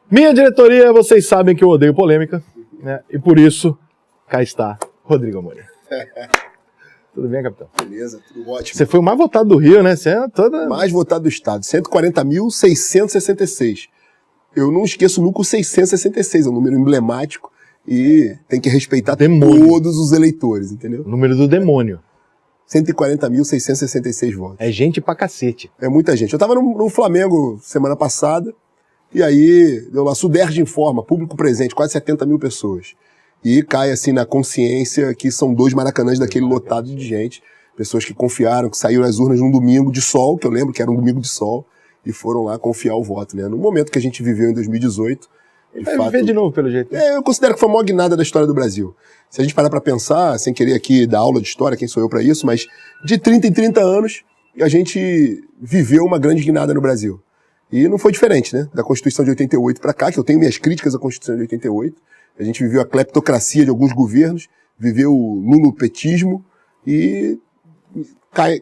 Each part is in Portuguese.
Minha diretoria, vocês sabem que eu odeio polêmica, né? E por isso, cá está Rodrigo Amorim. Tudo bem, capitão? Beleza, tudo ótimo. Você foi o mais votado do Rio, né? Você é toda... Mais votado do estado, 140.666. Eu não esqueço nunca o 666, é um número emblemático e tem que respeitar todos os eleitores, entendeu? O número do demônio. 140.666 votos. É gente pra cacete. É muita gente. Eu tava no Flamengo semana passada, e aí deu lá, Suderge informa, público presente, quase 70 mil pessoas. E cai assim na consciência que são 2 Maracanãs daquele lotado de gente, pessoas que confiaram, que saíram nas urnas num domingo de sol, que eu lembro que era um domingo de sol, e foram lá confiar o voto, né? No momento que a gente viveu em 2018, Vai viver de novo, pelo jeito. eu considero que foi a maior guinada da história do Brasil. Se a gente parar pra pensar, sem querer aqui dar aula de história, quem sou eu pra isso, mas de 30 em 30 anos, a gente viveu uma grande guinada no Brasil. E não foi diferente, né? Da Constituição de 88 pra cá, que eu tenho minhas críticas à Constituição de 88. A gente viveu a cleptocracia de alguns governos, viveu o lulopetismo e cai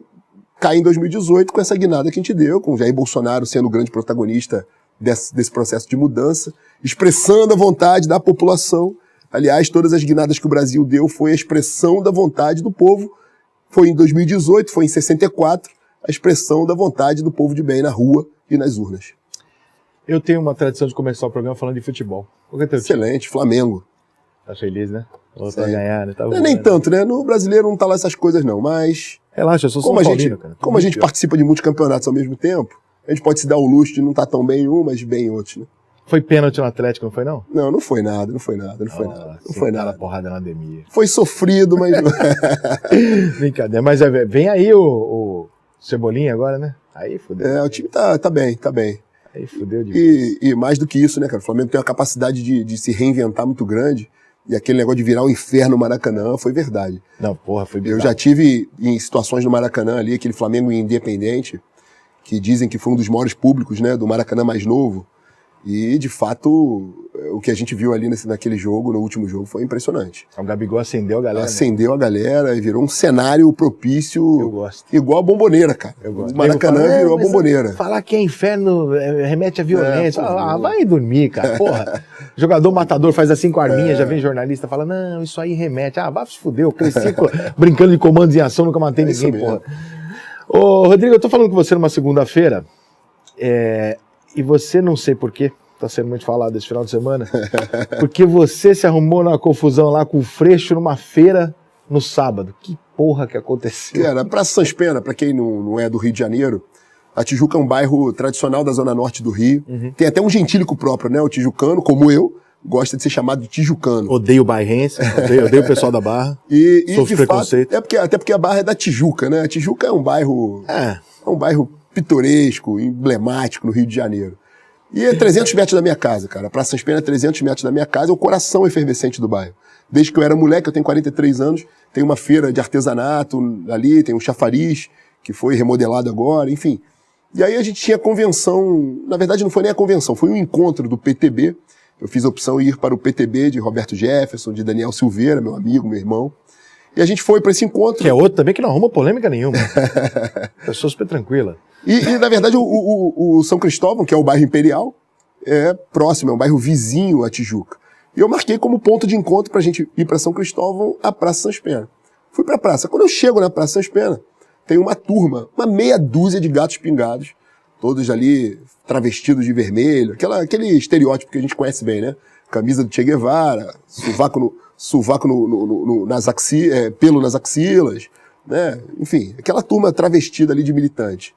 em 2018 com essa guinada que a gente deu, com o Jair Bolsonaro sendo o grande protagonista desse processo de mudança, expressando a vontade da população. Aliás, todas as guinadas que o Brasil deu foi a expressão da vontade do povo. Foi em 2018, foi em 64, a expressão da vontade do povo de bem na rua e nas urnas. Eu tenho uma tradição de começar o programa falando de futebol. Qual que é teu time? Excelente, Flamengo. Tá feliz, né? Voltou a ganhar, né? Tá Não é nem tanto, né? No brasileiro não tá lá essas coisas não, mas... Relaxa, eu sou São Paulino, cara. Como a gente participa de muitos campeonatos ao mesmo tempo, a gente pode se dar o luxo de não estar tão bem em um, mas bem em outros, né? Foi pênalti no Atlético, não foi não? Não, não foi nada. Não foi nada. Porrada na Ademir. Foi sofrido, mas... Brincadeira, mas vem aí o Cebolinha agora, né? Aí fudeu. O time tá bem. Aí fudeu de E mais do que isso, né, cara? O Flamengo tem uma capacidade de se reinventar muito grande. E aquele negócio de virar o inferno no Maracanã foi verdade. Não, porra, foi bizarro. Eu já tive em situações no Maracanã ali, aquele Flamengo Independente, que dizem que foi um dos maiores públicos, né, do Maracanã mais novo. E, de fato, o que a gente viu ali naquele jogo, no último jogo, foi impressionante. O Gabigol acendeu a galera. Acendeu a galera e virou um cenário propício. Eu gosto. Igual a Bomboneira, cara. Eu gosto. O Maracanã virou a Bomboneira. Falar que é inferno remete à violência. Vai dormir, cara. Porra. Jogador matador faz assim com a arminha, já vem jornalista fala, não, isso aí remete. Vai se fuder, eu cresci brincando de comandos em ação, nunca matei ninguém, porra. Ô, Rodrigo, eu tô falando com você numa segunda-feira, e você, não sei porquê, tá sendo muito falado esse final de semana, porque você se arrumou numa confusão lá com o Freixo numa feira no sábado. Que porra que aconteceu? Cara, Praça Sans Pena, pra quem não é do Rio de Janeiro, a Tijuca é um bairro tradicional da zona norte do Rio. Uhum. Tem até um gentílico próprio, né? O tijucano, como eu, gosta de ser chamado de tijucano. Odeio o bairrense, odeio o pessoal da Barra. E sofro preconceito. Fato, até porque a Barra é da Tijuca, né? A Tijuca é um bairro... É um bairro pitoresco, emblemático no Rio de Janeiro. E é 300 metros da minha casa, cara. A Praça Sans Pena é 300 metros da minha casa, é o coração efervescente do bairro. Desde que eu era moleque, eu tenho 43 anos, tem uma feira de artesanato ali, tem um chafariz, que foi remodelado agora, enfim. E aí a gente tinha convenção, na verdade não foi nem a convenção, foi um encontro do PTB. Eu fiz a opção de ir para o PTB de Roberto Jefferson, de Daniel Silveira, meu amigo, meu irmão. E a gente foi para esse encontro. Que é outro também que não arruma polêmica nenhuma. Pessoa super tranquila. E na verdade, o São Cristóvão, que é o bairro Imperial, é próximo, é um bairro vizinho à Tijuca. E eu marquei como ponto de encontro pra gente ir para São Cristóvão a Praça Sans Pena. Fui pra praça. Quando eu chego na Praça Sans Pena, tem uma turma, uma meia dúzia de gatos pingados, todos ali travestidos de vermelho, aquele estereótipo que a gente conhece bem, né? Camisa do Che Guevara, pelo nas axilas, né? Enfim, aquela turma travestida ali de militante.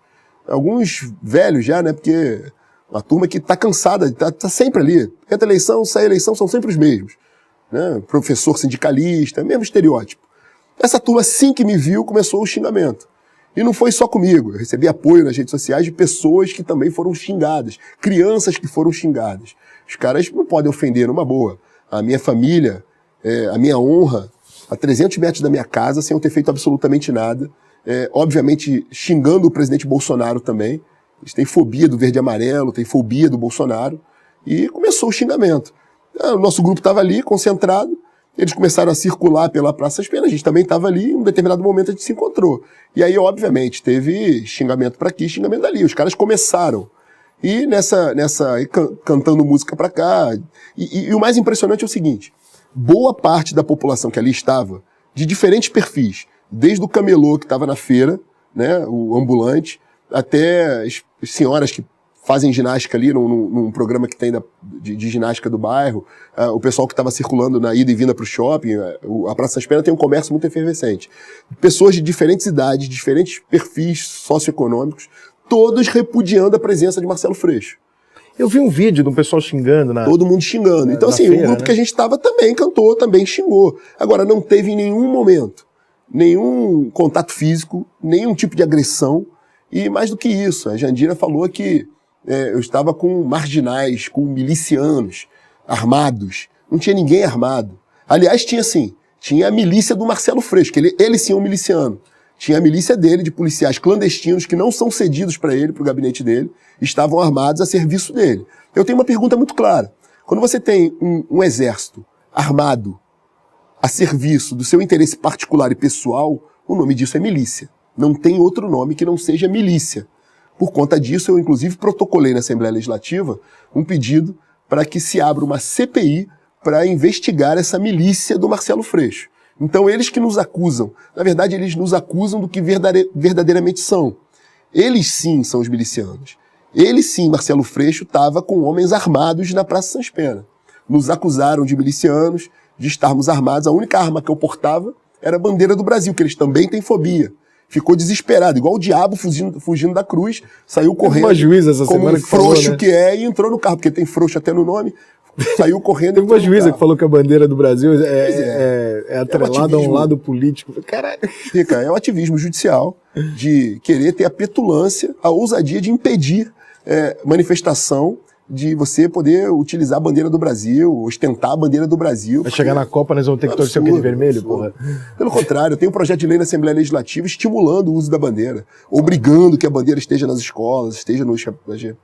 Alguns velhos já, né? Porque uma turma que tá cansada, tá sempre ali. Entra eleição, sai eleição, são sempre os mesmos. Né? Professor sindicalista, mesmo estereótipo. Essa turma, assim que me viu, começou o xingamento. E não foi só comigo. Eu recebi apoio nas redes sociais de pessoas que também foram xingadas. Crianças que foram xingadas. Os caras não podem ofender numa boa. A minha família, a minha honra, a 300 metros da minha casa, sem eu ter feito absolutamente nada. Obviamente, xingando o presidente Bolsonaro também. Eles têm fobia do verde e amarelo, têm fobia do Bolsonaro. E começou o xingamento. O nosso grupo estava ali, concentrado. Eles começaram a circular pela Praça Sans Pena, a gente também estava ali, em um determinado momento a gente se encontrou. E aí, obviamente, teve xingamento para aqui, xingamento dali. Os caras começaram. E cantando música pra cá. E o mais impressionante é o seguinte, boa parte da população que ali estava, de diferentes perfis, desde o camelô que estava na feira, né, o ambulante, até as senhoras que fazem ginástica ali num programa que tem de ginástica do bairro, o pessoal que estava circulando na ida e vinda para o shopping, a Praça Santa Pena tem um comércio muito efervescente. Pessoas de diferentes idades, diferentes perfis socioeconômicos, todos repudiando a presença de Marcelo Freixo. Eu vi um vídeo de um pessoal xingando. Todo mundo xingando. Então, assim, feira, o grupo, né, que a gente estava também cantou, também xingou. Agora, não teve em nenhum momento nenhum contato físico, nenhum tipo de agressão. E mais do que isso, a Jandira falou que eu estava com marginais, com milicianos armados. Não tinha ninguém armado. Aliás, tinha a milícia do Marcelo Freixo, que ele sim é um miliciano. Tinha a milícia dele, de policiais clandestinos, que não são cedidos para ele, para o gabinete dele, estavam armados a serviço dele. Eu tenho uma pergunta muito clara. Quando você tem um exército armado a serviço do seu interesse particular e pessoal, o nome disso é milícia. Não tem outro nome que não seja milícia. Por conta disso, eu inclusive protocolei na Assembleia Legislativa um pedido para que se abra uma CPI para investigar essa milícia do Marcelo Freixo. Então, eles que nos acusam, na verdade, eles nos acusam do que verdadeiramente são. Eles sim são os milicianos. Ele sim, Marcelo Freixo, estava com homens armados na Praça Sans Pena. Nos acusaram de milicianos, de estarmos armados. A única arma que eu portava era a bandeira do Brasil, que eles também têm fobia. Ficou desesperado, igual o diabo fugindo da cruz, saiu correndo, uma juíza essa como semana um que falou, frouxo né? que é, e entrou no carro, porque tem frouxo até no nome, saiu correndo. Teve uma juíza que falou que a bandeira do Brasil é atrelada a um lado político. Caralho. É o ativismo judicial de querer ter a petulância, a ousadia de impedir manifestação, de você poder utilizar a bandeira do Brasil, ostentar a bandeira do Brasil. Vai chegar na Copa, nós vamos ter que torcer o quê de vermelho, porra? Pelo contrário, tem um projeto de lei na Assembleia Legislativa estimulando o uso da bandeira, obrigando que a bandeira esteja nas escolas, esteja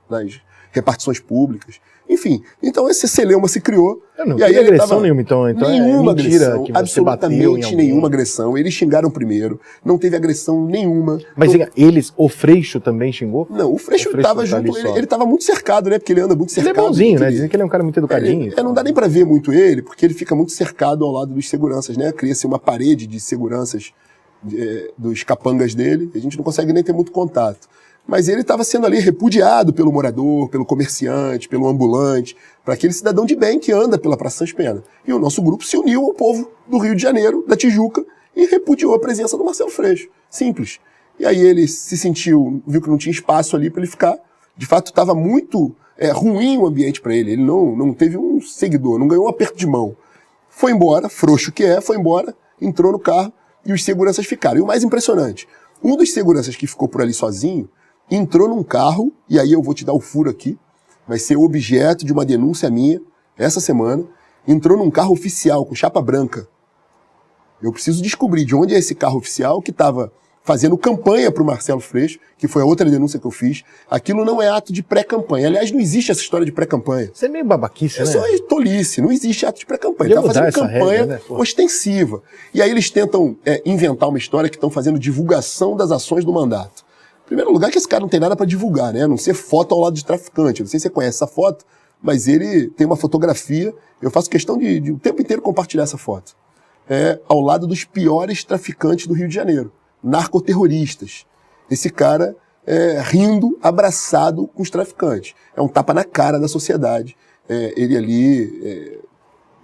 nas repartições públicas. Enfim, então esse celeuma se criou. Não teve agressão nenhuma, então nenhuma é mentira agressão, que você absolutamente nenhuma agressão. Eles xingaram primeiro, não teve agressão nenhuma. Mas o Freixo também xingou? Não, o Freixo estava junto, ele estava muito cercado, né? Porque ele anda muito cercado. Ele é bonzinho, né? Dizem que ele é um cara muito educadinho. Não dá nem pra ver muito ele, porque ele fica muito cercado ao lado dos seguranças, né? Cria-se uma parede de seguranças dos capangas dele, a gente não consegue nem ter muito contato. Mas ele estava sendo ali repudiado pelo morador, pelo comerciante, pelo ambulante, para aquele cidadão de bem que anda pela Praça Sans Pena. E o nosso grupo se uniu ao povo do Rio de Janeiro, da Tijuca, e repudiou a presença do Marcelo Freixo. Simples. E aí ele se sentiu, viu que não tinha espaço ali para ele ficar. De fato, estava muito ruim o ambiente para ele. Ele não teve um seguidor, não ganhou um aperto de mão. Foi embora, frouxo que foi embora, entrou no carro e os seguranças ficaram. E o mais impressionante, um dos seguranças que ficou por ali sozinho, entrou num carro, e aí eu vou te dar o furo aqui, vai ser objeto de uma denúncia minha, essa semana, entrou num carro oficial, com chapa branca. Eu preciso descobrir de onde é esse carro oficial que estava fazendo campanha para o Marcelo Freixo, que foi a outra denúncia que eu fiz. Aquilo não é ato de pré-campanha. Aliás, não existe essa história de pré-campanha. Isso é meio babaquice, né? É só tolice, não existe ato de pré-campanha. Está fazendo campanha regra, né? Ostensiva. E aí eles tentam inventar uma história que estão fazendo divulgação das ações do mandato. Em primeiro lugar, que esse cara não tem nada para divulgar, né? A não ser foto ao lado de traficante. Eu não sei se você conhece essa foto, mas ele tem uma fotografia. Eu faço questão de o tempo inteiro compartilhar essa foto. Ao lado dos piores traficantes do Rio de Janeiro. Narcoterroristas. Esse cara rindo, abraçado com os traficantes. É um tapa na cara da sociedade. Ele ali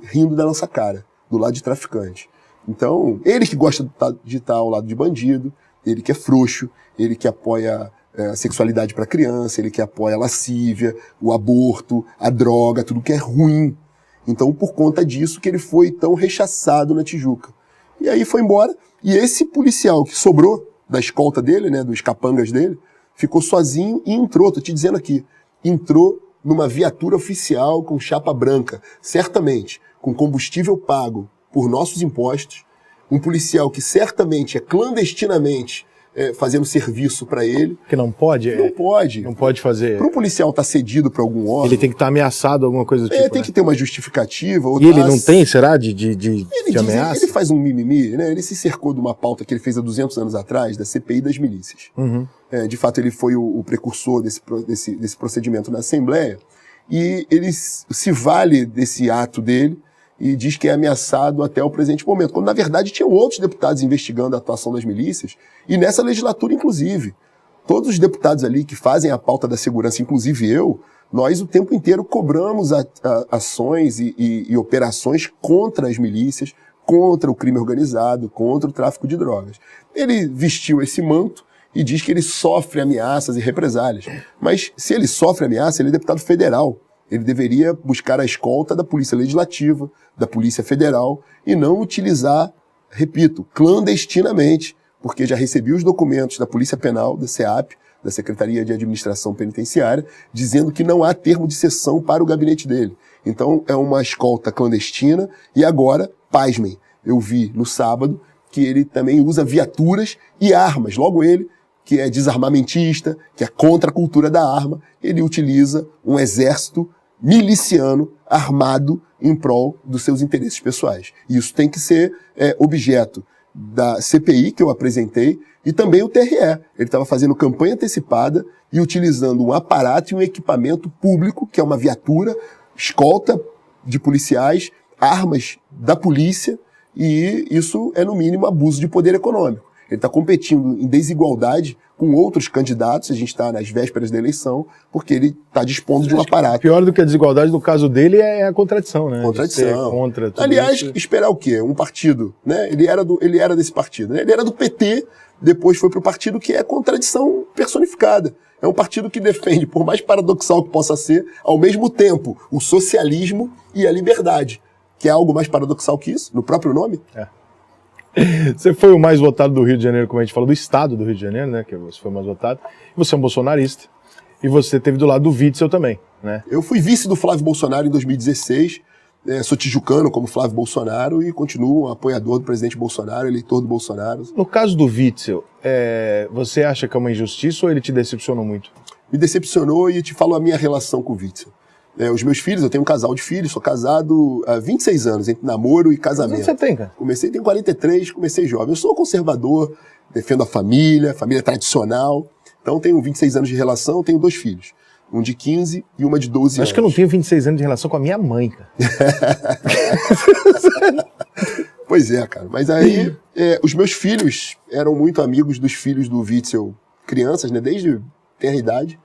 rindo da nossa cara, do lado de traficante. Então, ele que gosta de estar ao lado de bandido, ele que é frouxo, ele que apoia a sexualidade para criança, ele que apoia a lascívia, o aborto, a droga, tudo que é ruim. Então, por conta disso que ele foi tão rechaçado na Tijuca. E aí foi embora, e esse policial que sobrou da escolta dele, né, dos capangas dele, ficou sozinho e entrou, tô te dizendo aqui, entrou numa viatura oficial com chapa branca, certamente, com combustível pago por nossos impostos, um policial que certamente clandestinamente fazendo serviço para ele. Que não pode? Não pode. Não pode fazer. Para um policial estar cedido para algum órgão... Ele tem que estar ameaçado, alguma coisa do tipo, tem que ter uma justificativa. E ele não tem, será, de ameaça? Ele faz um mimimi, né? Ele se cercou de uma pauta que ele fez há 200 anos atrás, da CPI das milícias. Uhum. de fato ele foi o precursor desse procedimento na Assembleia, e ele se vale desse ato dele e diz que é ameaçado até o presente momento, quando na verdade tinham outros deputados investigando a atuação das milícias, e nessa legislatura inclusive. Todos os deputados ali que fazem a pauta da segurança, inclusive eu, nós o tempo inteiro cobramos ações e operações contra as milícias, contra o crime organizado, contra o tráfico de drogas. Ele vestiu esse manto e diz que ele sofre ameaças e represálias. Mas se ele sofre ameaça, ele é deputado federal. Ele deveria buscar a escolta da Polícia Legislativa, da Polícia Federal, e não utilizar, repito, clandestinamente, porque já recebi os documentos da Polícia Penal, da SEAP, da Secretaria de Administração Penitenciária, dizendo que não há termo de cessão para o gabinete dele. Então é uma escolta clandestina, e agora, pasmem, eu vi no sábado que ele também usa viaturas e armas. Logo ele, que é desarmamentista, que é contra a cultura da arma, ele utiliza um exército miliciano armado em prol dos seus interesses pessoais. E isso tem que ser objeto da CPI que eu apresentei e também o TRE. Ele estava fazendo campanha antecipada e utilizando um aparato e um equipamento público, que é uma viatura, escolta de policiais, armas da polícia, e isso é, no mínimo, abuso de poder econômico. Ele está competindo em desigualdade com outros candidatos, a gente está nas vésperas da eleição, porque ele está dispondo de um aparato. Pior do que a desigualdade no caso dele é a contradição, né? Contradição. Contra tudo Aliás, isso. esperar o quê? Um partido, né? Ele era desse partido, né? Ele era do PT, depois foi para o partido que é contradição personificada. É um partido que defende, por mais paradoxal que possa ser, ao mesmo tempo, o socialismo e a liberdade. Que é algo mais paradoxal que isso, no próprio nome? É. Você foi o mais votado do Rio de Janeiro, como a gente falou, do estado do Rio de Janeiro, né? Que você foi o mais votado. E você é um bolsonarista. E você esteve do lado do Witzel também, né? Eu fui vice do Flávio Bolsonaro em 2016. Sou tijucano como Flávio Bolsonaro e continuo um apoiador do presidente Bolsonaro, eleitor do Bolsonaro. No caso do Witzel, você acha que é uma injustiça ou ele te decepcionou muito? Me decepcionou e te falo a minha relação com o Witzel. Os meus filhos, eu tenho um casal de filhos, sou casado há 26 anos, entre namoro e casamento. Quantos você tem, cara? Tenho 43, comecei jovem. Eu sou conservador, defendo a família tradicional. Então tenho 26 anos de relação, tenho 2 filhos. Um de 15 e uma de 12 anos. Acho que eu não tenho 26 anos de relação com a minha mãe, cara. Pois é, cara. Mas aí, os meus filhos eram muito amigos dos filhos do Witzel, crianças, né? Desde tenra idade.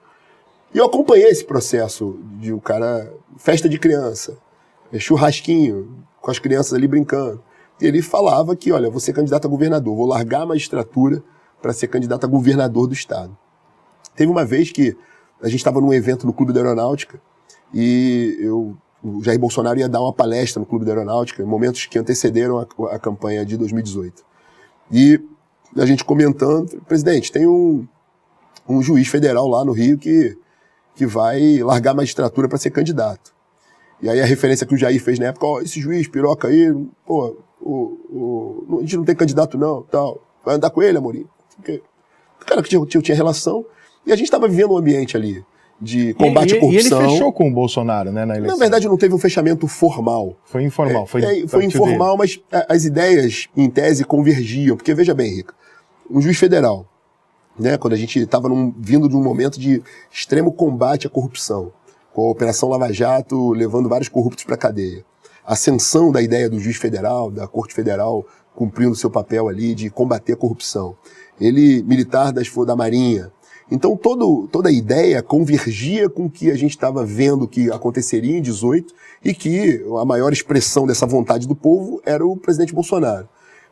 E eu acompanhei esse processo de um cara, festa de criança, churrasquinho, com as crianças ali brincando. E ele falava que, olha, vou ser candidato a governador, vou largar a magistratura para ser candidato a governador do estado. Teve uma vez que a gente estava num evento no Clube da Aeronáutica e o Jair Bolsonaro ia dar uma palestra no Clube da Aeronáutica, em momentos que antecederam a campanha de 2018. E a gente comentando, presidente, tem um juiz federal lá no Rio que vai largar a magistratura para ser candidato. E aí a referência que o Jair fez na época, esse juiz piroca aí, pô, a gente não tem candidato não, tal. Vai andar com ele, Amorim? Porque o cara que tinha relação, e a gente estava vivendo um ambiente ali de combate à corrupção. E ele fechou com o Bolsonaro, né, na eleição. Na verdade não teve um fechamento formal. Foi informal. Foi informal, mas as ideias, em tese, convergiam. Porque, veja bem, Rica, um juiz federal, né, quando a gente estava vindo de um momento de extremo combate à corrupção, com a Operação Lava Jato levando vários corruptos para a cadeia. A ascensão da ideia do juiz federal, da Corte Federal, cumprindo seu papel ali de combater a corrupção. Ele, militar da Marinha. Então toda a ideia convergia com o que a gente estava vendo que aconteceria em 18 e que a maior expressão dessa vontade do povo era o presidente Bolsonaro.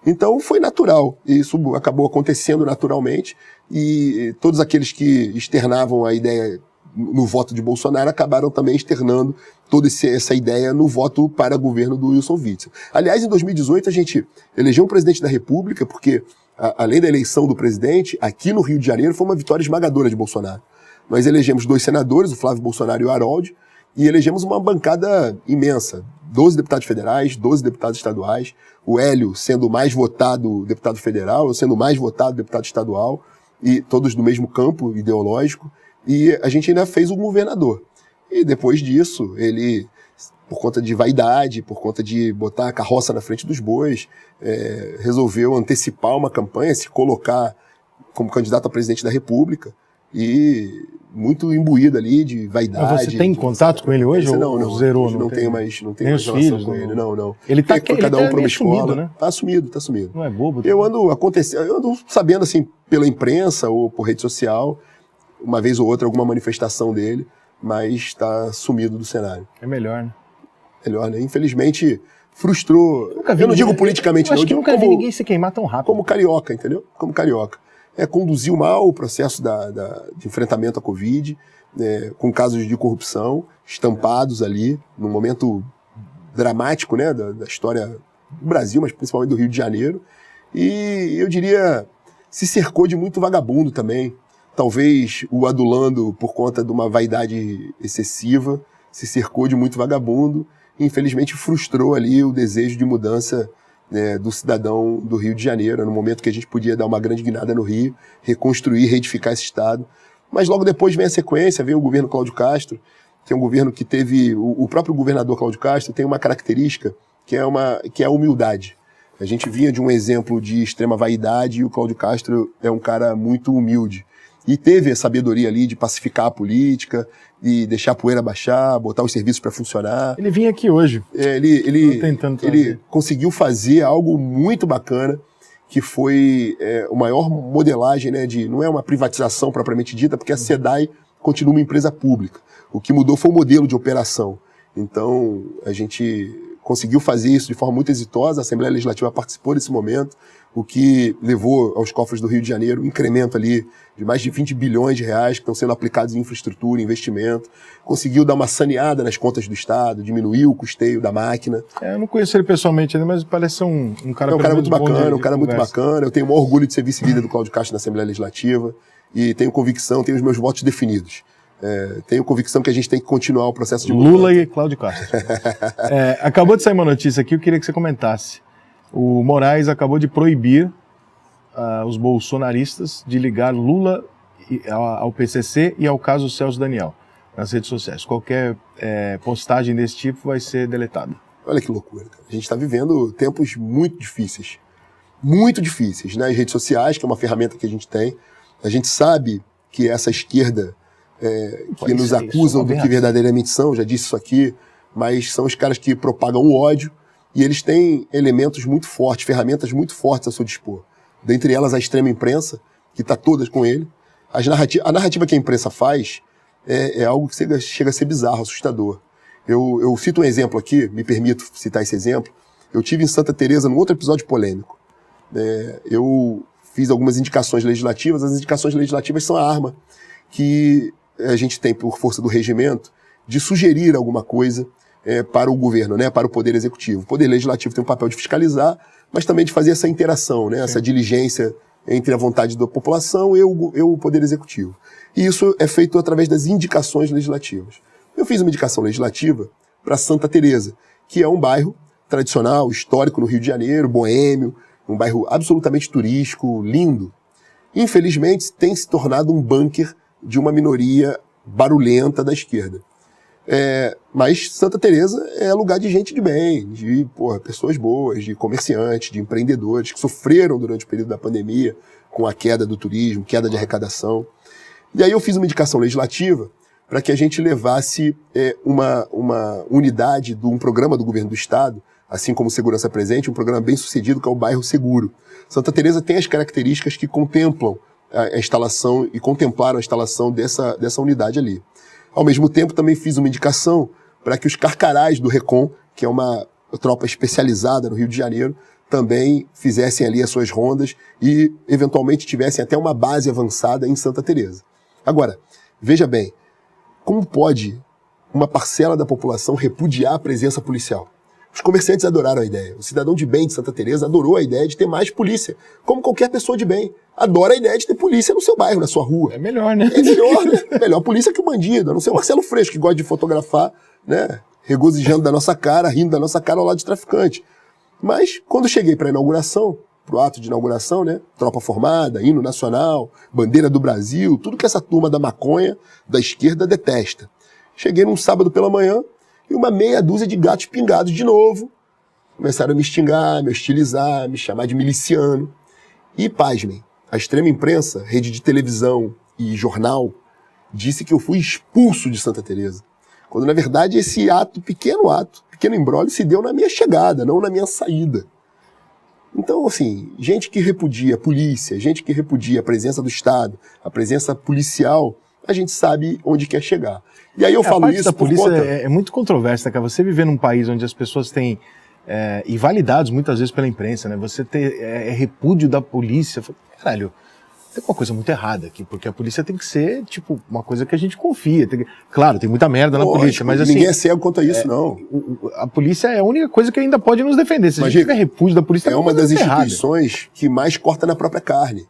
Então foi natural, isso acabou acontecendo naturalmente e todos aqueles que externavam a ideia no voto de Bolsonaro acabaram também externando toda essa ideia no voto para governo do Wilson Witzel. Aliás, em 2018 a gente elegeu um presidente da República porque, além da eleição do presidente, aqui no Rio de Janeiro foi uma vitória esmagadora de Bolsonaro. Nós elegemos 2 senadores, o Flávio Bolsonaro e o Harold, e elegemos uma bancada imensa. 12 deputados federais, 12 deputados estaduais, o Hélio sendo o mais votado deputado federal, eu sendo o mais votado deputado estadual, e todos do mesmo campo ideológico, e a gente ainda fez um governador. E depois disso, ele, por conta de vaidade, por conta de botar a carroça na frente dos bois, resolveu antecipar uma campanha, se colocar como candidato a presidente da República e muito imbuído ali de vaidade. Mas você tem contato com ele hoje? Não, zerou? Não tenho mais relação filhos, com ele, não. Ele tá cada um para uma escola. Sumido, né? Tá sumido. Não é bobo? Eu ando sabendo, assim, pela imprensa ou por rede social, uma vez ou outra, alguma manifestação dele, mas está sumido do cenário. É melhor, né? Melhor, né? Infelizmente, frustrou. Eu não digo politicamente, não. Eu acho que nunca vi ninguém se queimar tão rápido. Como carioca, entendeu? Como carioca. Conduziu mal o processo de enfrentamento à Covid, com casos de corrupção estampados ali, num momento dramático, né, da história do Brasil, mas principalmente do Rio de Janeiro. E eu diria, se cercou de muito vagabundo também. Talvez o adulando por conta de uma vaidade excessiva, se cercou de muito vagabundo e infelizmente frustrou ali o desejo de mudança, né, do cidadão do Rio de Janeiro, no momento que a gente podia dar uma grande guinada no Rio, reconstruir, reedificar esse estado. Mas logo depois vem a sequência, vem o governo Cláudio Castro, que é um governo que teve, o próprio governador Cláudio Castro tem uma característica que é a humildade. A gente vinha de um exemplo de extrema vaidade e o Cláudio Castro é um cara muito humilde. E teve a sabedoria ali de pacificar a política, de deixar a poeira baixar, botar os serviços para funcionar. Ele vinha aqui hoje. Ele conseguiu fazer algo muito bacana, que foi a maior modelagem, né, não é uma privatização propriamente dita, porque a SEDAI continua uma empresa pública. O que mudou foi o modelo de operação. Então, a gente conseguiu fazer isso de forma muito exitosa, a Assembleia Legislativa participou desse momento, o que levou aos cofres do Rio de Janeiro um incremento ali de mais de 20 bilhões de reais que estão sendo aplicados em infraestrutura, investimento. Conseguiu dar uma saneada nas contas do Estado, diminuiu o custeio da máquina. Eu não conheço ele pessoalmente ainda, mas parece ser um cara, muito bacana. Eu tenho o maior orgulho de ser vice-líder do Cláudio Castro na Assembleia Legislativa e tenho convicção, tenho os meus votos definidos. Tenho convicção que a gente tem que continuar o processo de mudança. Lula e Cláudio Castro. Acabou de sair uma notícia aqui, eu queria que você comentasse. O Moraes acabou de proibir os bolsonaristas de ligar Lula ao PCC e ao caso Celso Daniel nas redes sociais. Qualquer postagem desse tipo vai ser deletada. Olha que loucura, cara. A gente está vivendo tempos muito difíceis nas redes sociais, que é uma ferramenta que a gente tem. A gente sabe que essa esquerda que nos acusam do que verdadeiramente são, já disse isso aqui, mas são os caras que propagam o ódio. E eles têm elementos muito fortes, ferramentas muito fortes a seu dispor. Dentre elas, a extrema imprensa, que está toda com ele. A narrativa que a imprensa faz é algo que chega a ser bizarro, assustador. Eu cito um exemplo aqui, me permito citar esse exemplo. Eu tive em Santa Teresa, num outro episódio polêmico. Eu fiz algumas indicações legislativas. As indicações legislativas são a arma que a gente tem, por força do regimento, de sugerir alguma coisa para o governo, né, para o Poder Executivo. O Poder Legislativo tem um papel de fiscalizar, mas também de fazer essa interação, né, essa diligência entre a vontade da população e o Poder Executivo. E isso é feito através das indicações legislativas. Eu fiz uma indicação legislativa para Santa Teresa, que é um bairro tradicional, histórico no Rio de Janeiro, boêmio, um bairro absolutamente turístico, lindo. Infelizmente, tem se tornado um bunker de uma minoria barulhenta da esquerda. Mas Santa Teresa é lugar de gente de bem, de pessoas boas, de comerciantes, de empreendedores que sofreram durante o período da pandemia com a queda do turismo, queda de arrecadação. E aí eu fiz uma indicação legislativa para que a gente levasse uma unidade de um programa do governo do Estado, assim como Segurança Presente, um programa bem sucedido que é o Bairro Seguro. Santa Teresa tem as características que contemplam a instalação e contemplaram a instalação dessa unidade ali. Ao mesmo tempo, também fiz uma indicação para que os carcarás do Recon, que é uma tropa especializada no Rio de Janeiro, também fizessem ali as suas rondas e, eventualmente, tivessem até uma base avançada em Santa Teresa. Agora, veja bem, como pode uma parcela da população repudiar a presença policial? Os comerciantes adoraram a ideia. O cidadão de bem de Santa Teresa adorou a ideia de ter mais polícia. Como qualquer pessoa de bem. Adora a ideia de ter polícia no seu bairro, na sua rua. É melhor, né? É melhor, né? Melhor polícia que o bandido. A não ser o Marcelo Freixo, que gosta de fotografar, né? Regozijando da nossa cara, rindo da nossa cara ao lado de traficante. Mas, quando cheguei para a inauguração, pro ato de inauguração, né? Tropa formada, hino nacional, bandeira do Brasil, tudo que essa turma da maconha, da esquerda, detesta. Cheguei num sábado pela manhã, e uma meia dúzia de gatos pingados de novo. Começaram a me xingar, me hostilizar, me chamar de miliciano. E, pasmem, a extrema imprensa, rede de televisão e jornal, disse que eu fui expulso de Santa Teresa. Quando, na verdade, esse pequeno imbróglio, se deu na minha chegada, não na minha saída. Então, assim, gente que repudia a polícia, gente que repudia a presença do Estado, a presença policial, a gente sabe onde quer chegar. E aí eu falo isso da polícia por conta... é muito controversa, cara. Você viver num país onde as pessoas têm e validados muitas vezes pela imprensa, né? Você ter repúdio da polícia, caralho, tem uma coisa muito errada aqui, porque a polícia tem que ser, tipo, uma coisa que a gente confia. Claro, tem muita merda na polícia, mas assim... Ninguém é cego quanto a isso, não. A polícia é a única coisa que ainda pode nos defender. Se a gente tiver repúdio da polícia... É uma das instituições que mais corta na própria carne.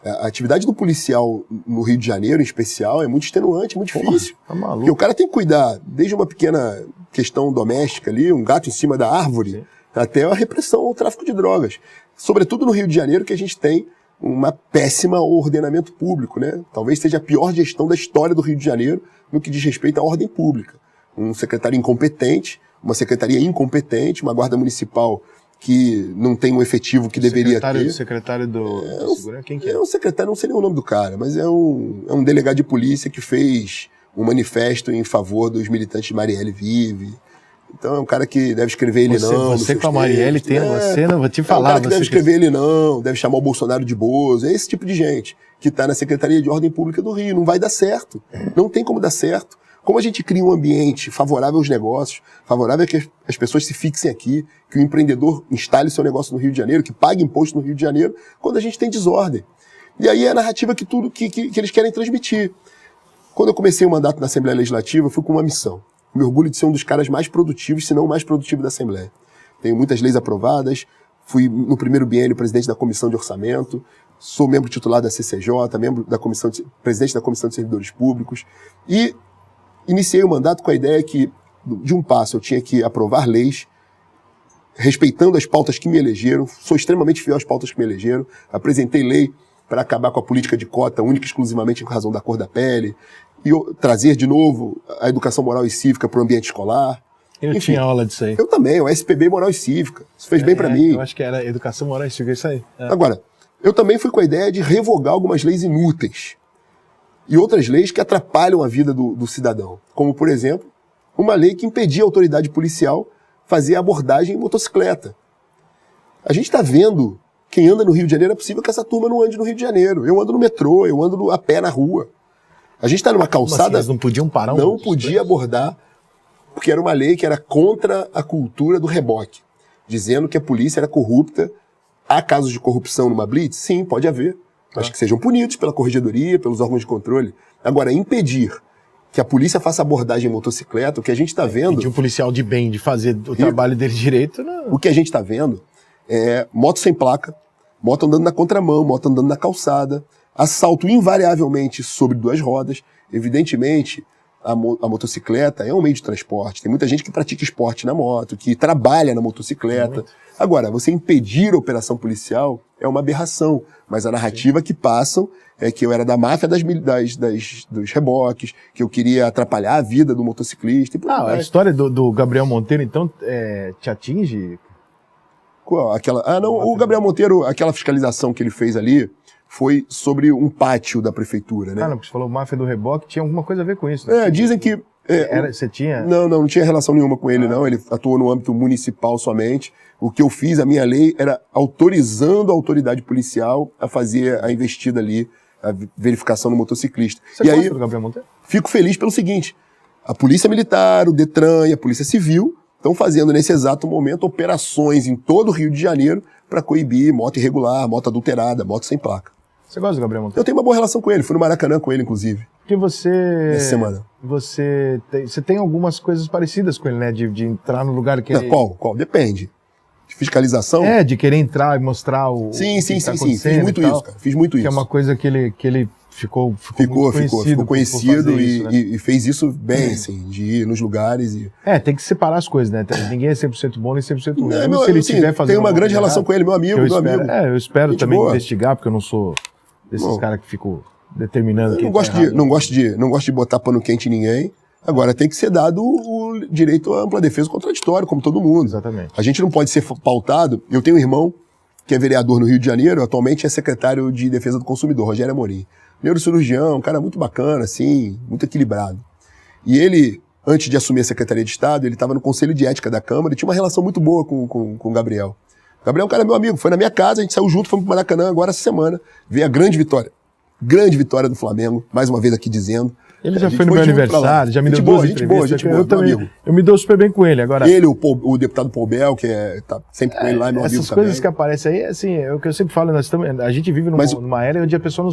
A atividade do policial no Rio de Janeiro, em especial, é muito extenuante, muito difícil. Tá maluco. Porque o cara tem que cuidar, desde uma pequena questão doméstica ali, um gato em cima da árvore, sim, até a repressão ao tráfico de drogas. Sobretudo no Rio de Janeiro, que a gente tem uma péssima ordenamento público, né? Talvez seja a pior gestão da história do Rio de Janeiro no que diz respeito à ordem pública. Um secretário incompetente, uma secretaria incompetente, uma guarda municipal que não tem o efetivo que deveria ter. Secretário do segurança, quem que é? É um secretário, não sei nem o nome do cara, mas é um delegado de polícia que fez um manifesto em favor dos militantes de Marielle Vive. Então é um cara que deve escrever ele não. Você com a Marielle tem uma cena, vou te falar. É um cara que deve escrever ele não, deve chamar o Bolsonaro de Bozo. É esse tipo de gente que está na Secretaria de Ordem Pública do Rio. Não vai dar certo. Não tem como dar certo. Como a gente cria um ambiente favorável aos negócios, favorável a que as pessoas se fixem aqui, que o empreendedor instale seu negócio no Rio de Janeiro, que pague imposto no Rio de Janeiro, quando a gente tem desordem. E aí é a narrativa que eles querem transmitir. Quando eu comecei o mandato na Assembleia Legislativa, eu fui com uma missão. Me orgulho de ser um dos caras mais produtivos, se não o mais produtivo da Assembleia. Tenho muitas leis aprovadas, fui no primeiro biênio presidente da Comissão de Orçamento, sou membro titular da CCJ, presidente da Comissão de Servidores Públicos, e iniciei o mandato com a ideia que, de um passo, eu tinha que aprovar leis, respeitando as pautas que me elegeram, sou extremamente fiel às pautas que me elegeram, apresentei lei para acabar com a política de cota única e exclusivamente em razão da cor da pele, e trazer de novo a educação moral e cívica para o ambiente escolar. Eu tinha aula disso aí. Eu também, o SPB Moral e Cívica. Isso fez bem para mim. Eu acho que era educação moral e cívica, isso aí. Agora, eu também fui com a ideia de revogar algumas leis inúteis e outras leis que atrapalham a vida do cidadão. Como, por exemplo, uma lei que impedia a autoridade policial fazer abordagem em motocicleta. A gente está vendo, quem anda no Rio de Janeiro, é possível que essa turma não ande no Rio de Janeiro. Eu ando no metrô, eu ando a pé na rua. A gente está numa calçada... Assim, eles não podiam parar Não podia abordar, porque era uma lei que era contra a cultura do reboque, dizendo que a polícia era corrupta. Há casos de corrupção numa blitz? Sim, pode haver. Mas que sejam punidos pela corregedoria, pelos órgãos de controle. Agora, impedir que a polícia faça abordagem em motocicleta, o que a gente está vendo... De um policial de bem, de fazer o trabalho dele direito... Não. O que a gente está vendo é moto sem placa, moto andando na contramão, moto andando na calçada, assalto invariavelmente sobre duas rodas. Evidentemente, a motocicleta é um meio de transporte. Tem muita gente que pratica esporte na moto, que trabalha na motocicleta. Agora, você impedir a operação policial é uma aberração. Mas a narrativa que passam é que eu era da máfia dos reboques, que eu queria atrapalhar a vida do motociclista. E a história do Gabriel Monteiro, então, te atinge? Qual? O Gabriel Monteiro, aquela fiscalização que ele fez ali, foi sobre um pátio da prefeitura, né? Não, porque você falou máfia do reboque, tinha alguma coisa a ver com isso, né? Dizem que... Você tinha? Não tinha relação nenhuma com ele, não. Ele atuou no âmbito municipal somente. O que eu fiz, a minha lei, era autorizando a autoridade policial a fazer a investida ali, a verificação no motociclista. Você gosta do Gabriel Monteiro? Fico feliz pelo seguinte, a Polícia Militar, o Detran e a Polícia Civil estão fazendo nesse exato momento operações em todo o Rio de Janeiro para coibir moto irregular, moto adulterada, moto sem placa. Você gosta do Gabriel Monteiro? Eu tenho uma boa relação com ele, fui no Maracanã com ele, inclusive. Porque você... Essa semana. Você tem algumas coisas parecidas com ele, né? De entrar no lugar que ele... Qual? Depende. De fiscalização? De querer entrar e mostrar o Sim. Tá Fiz muito isso, cara. Fiz muito isso. Que é uma coisa que ele ficou conhecido isso, né? e fez isso bem, assim, de ir nos lugares e... tem que separar as coisas, né? Ninguém é 100% bom nem 100% ruim. Se ele estiver fazendo... Tenho uma grande relação com ele, meu amigo. Eu espero também investigar, porque eu não sou desses caras que ficam determinando quem não gosto de botar pano quente em ninguém. Agora, tem que ser dado o direito à ampla defesa contraditória, como todo mundo. Exatamente. A gente não pode ser pautado... Eu tenho um irmão que é vereador no Rio de Janeiro, atualmente é secretário de Defesa do Consumidor, Rogério Amorim. Neurocirurgião, um cara muito bacana, assim, muito equilibrado. E ele, antes de assumir a Secretaria de Estado, ele estava no Conselho de Ética da Câmara e tinha uma relação muito boa com o Gabriel. O Gabriel é um cara meu amigo, foi na minha casa, a gente saiu junto, fomos pro Maracanã agora essa semana, ver a grande vitória do Flamengo, mais uma vez aqui dizendo. Ele já foi no meu aniversário, já me deu duas entrevistas. Eu também. Eu me dou super bem com ele. Agora, ele, o deputado Paul Bel, que tá sempre com ele lá, meu amigo também. Essas coisas que aparecem aí, assim, é o que eu sempre falo, a gente vive numa era onde a pessoa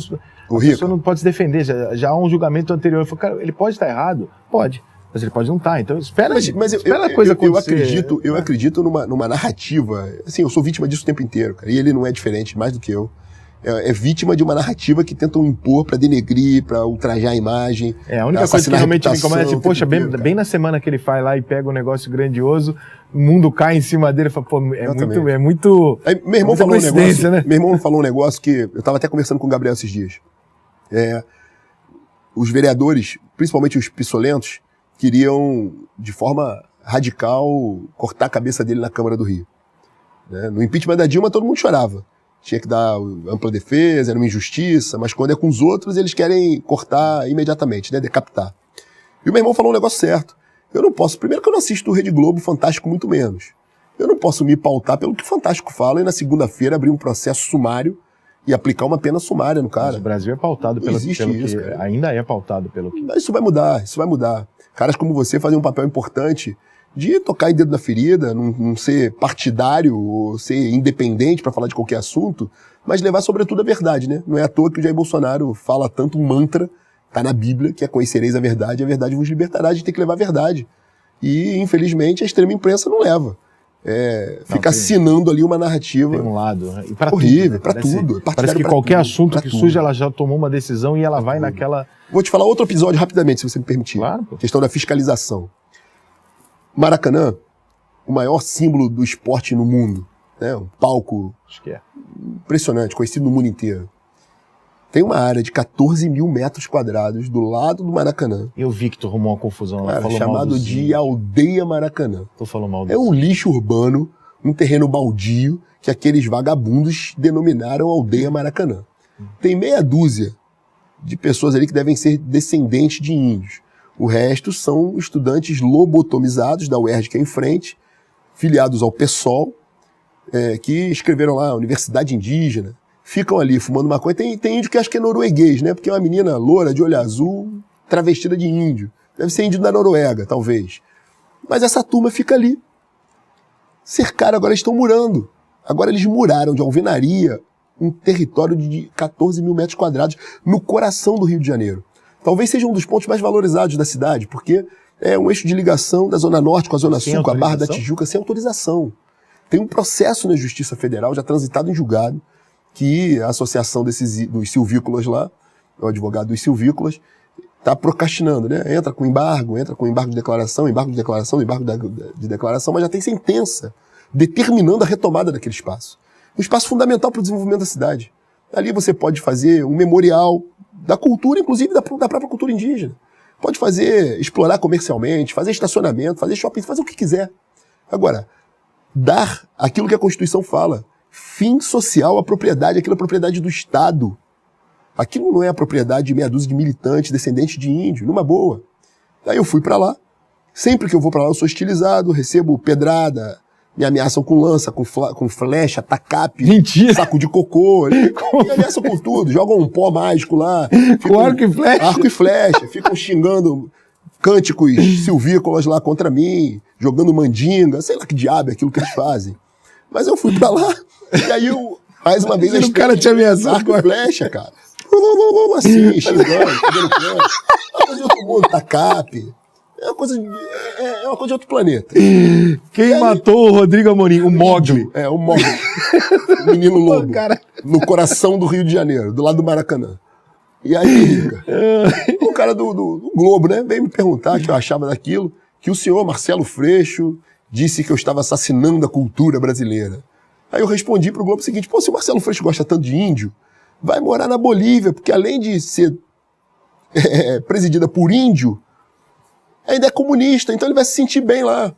não pode se defender. Já há um julgamento anterior. Eu falo, cara, ele pode estar errado? Pode. Mas ele pode não estar. Então espera a coisa acontecer. Eu acredito numa narrativa. Assim, eu sou vítima disso o tempo inteiro, cara. E ele não é diferente, mais do que eu. É vítima de uma narrativa que tentam impor pra denegrir, pra ultrajar a imagem. A única coisa que realmente me incomoda é assim, poxa, bem na semana que ele faz lá e pega um negócio grandioso, o mundo cai em cima dele e fala, pô, é muito. Aí, meu irmão falou um negócio, né? Meu irmão falou um negócio que eu tava até conversando com o Gabriel esses dias. Os vereadores, principalmente os pissolentos, queriam, de forma radical, cortar a cabeça dele na Câmara do Rio. Né? No impeachment da Dilma, todo mundo chorava. Tinha que dar ampla defesa, era uma injustiça, mas quando é com os outros, eles querem cortar imediatamente, né? Decapitar. E o meu irmão falou um negócio certo. Eu não posso, primeiro que eu não assisto o Rede Globo, Fantástico muito menos. Eu não posso me pautar pelo que o Fantástico fala e na segunda-feira abrir um processo sumário e aplicar uma pena sumária no cara. Mas o Brasil é pautado pelo que ainda é pautado pelo que... Mas isso vai mudar. Caras como você fazem um papel importante de tocar em dedo na ferida, não ser partidário ou ser independente para falar de qualquer assunto, mas levar sobretudo a verdade, né? Não é à toa que o Jair Bolsonaro fala tanto um mantra, tá na Bíblia, que é conhecereis a verdade vos libertará, a gente tem que levar a verdade. E, infelizmente, a extrema imprensa não leva. Fica assinando ali uma narrativa. Tem um lado. Né? E pra horrível, tudo, né? Para tudo. Parece que qualquer assunto que surge, ela já tomou uma decisão e ela vai naquela... Vou te falar outro episódio rapidamente, se você me permitir. Claro, pô. Questão da fiscalização. Maracanã, o maior símbolo do esporte no mundo, né? Um palco impressionante, conhecido no mundo inteiro. Tem uma área de 14 mil metros quadrados do lado do Maracanã. Eu vi que tu arrumou uma confusão lá. Cara, chamado de Aldeia Maracanã. Tu falou mal É um lixo urbano, um terreno baldio, que aqueles vagabundos denominaram Aldeia Maracanã. Tem meia dúzia de pessoas ali que devem ser descendentes de índios. O resto são estudantes lobotomizados da UERJ, que é em frente, filiados ao PSOL, que escreveram lá Universidade Indígena, ficam ali fumando maconha. Tem índio que acho que é norueguês, né? Porque é uma menina loura, de olho azul, travestida de índio. Deve ser índio da Noruega, talvez. Mas essa turma fica ali. Cercaram, agora eles estão murando. Agora eles muraram de alvenaria um território de 14 mil metros quadrados no coração do Rio de Janeiro. Talvez seja um dos pontos mais valorizados da cidade, porque é um eixo de ligação da Zona Norte com a Zona Sul, com a Barra da Tijuca, sem autorização. Tem um processo na Justiça Federal, já transitado em julgado, que a associação dos silvícolas lá, o advogado dos silvícolas, está procrastinando, né? Entra com embargo de declaração, mas já tem sentença determinando a retomada daquele espaço. Um espaço fundamental para o desenvolvimento da cidade. Ali você pode fazer um memorial da cultura, inclusive da própria cultura indígena. Pode explorar comercialmente, fazer estacionamento, fazer shopping, fazer o que quiser. Agora, dar aquilo que a Constituição fala, fim social à propriedade, aquilo é a propriedade do Estado. Aquilo não é a propriedade de meia dúzia de militantes, descendentes de índio, numa boa. Aí eu fui pra lá, sempre que eu vou pra lá eu sou hostilizado, recebo pedrada, me ameaçam com lança, com flecha, tacape, mentira, saco de cocô, me ameaçam com tudo, jogam um pó mágico lá. Com arco e flecha? Arco e flecha, ficam xingando cânticos silvícolas lá contra mim, jogando mandinga, sei lá que diabo é aquilo que eles fazem. Mas eu fui pra lá, e aí mais uma vez... O cara te ameaçou arco e flecha, cara. Assim, xingando, fazendo plano. É uma coisa de outro mundo, tacape. É uma coisa de outro planeta. Quem matou o Rodrigo Amorim? O Mogli. O Mogli. O menino lobo. No coração do Rio de Janeiro, do lado do Maracanã. E aí, o cara do Globo, né, veio me perguntar o que eu achava daquilo, que o senhor Marcelo Freixo disse que eu estava assassinando a cultura brasileira. Aí eu respondi pro Globo o seguinte: se o Marcelo Freixo gosta tanto de índio, vai morar na Bolívia, porque além de ser presidida por índio, ainda é comunista, então ele vai se sentir bem lá.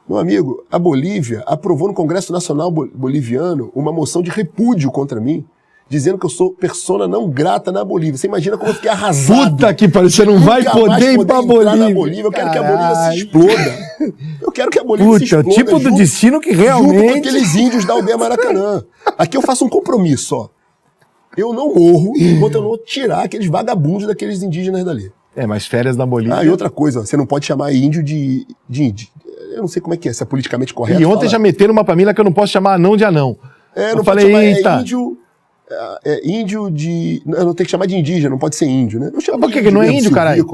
Meu amigo, a Bolívia aprovou no Congresso Nacional Boliviano uma moção de repúdio contra mim, dizendo que eu sou persona não grata na Bolívia. Você imagina como eu fiquei arrasado. Puta que pariu, você não vai poder ir pra Bolívia. Na Bolívia. Eu quero que a Bolívia se exploda. Eu quero que a Bolívia se exploda. O tipo do destino que realmente... Junto com aqueles índios da aldeia Maracanã. Aqui eu faço um compromisso, ó. Eu não morro enquanto eu não tirar aqueles vagabundos daqueles indígenas dali. Mas férias na Bolívia... Ah, e outra coisa, ó, você não pode chamar índio de índio. Eu não sei como é que é, se é politicamente correto. E ontem já meteram uma pra mim lá que eu não posso chamar anão de anão. Não falei, chamar, eita. Índio de... Não, tem que chamar de indígena, não pode ser índio, né? Por que não é índio, caralho?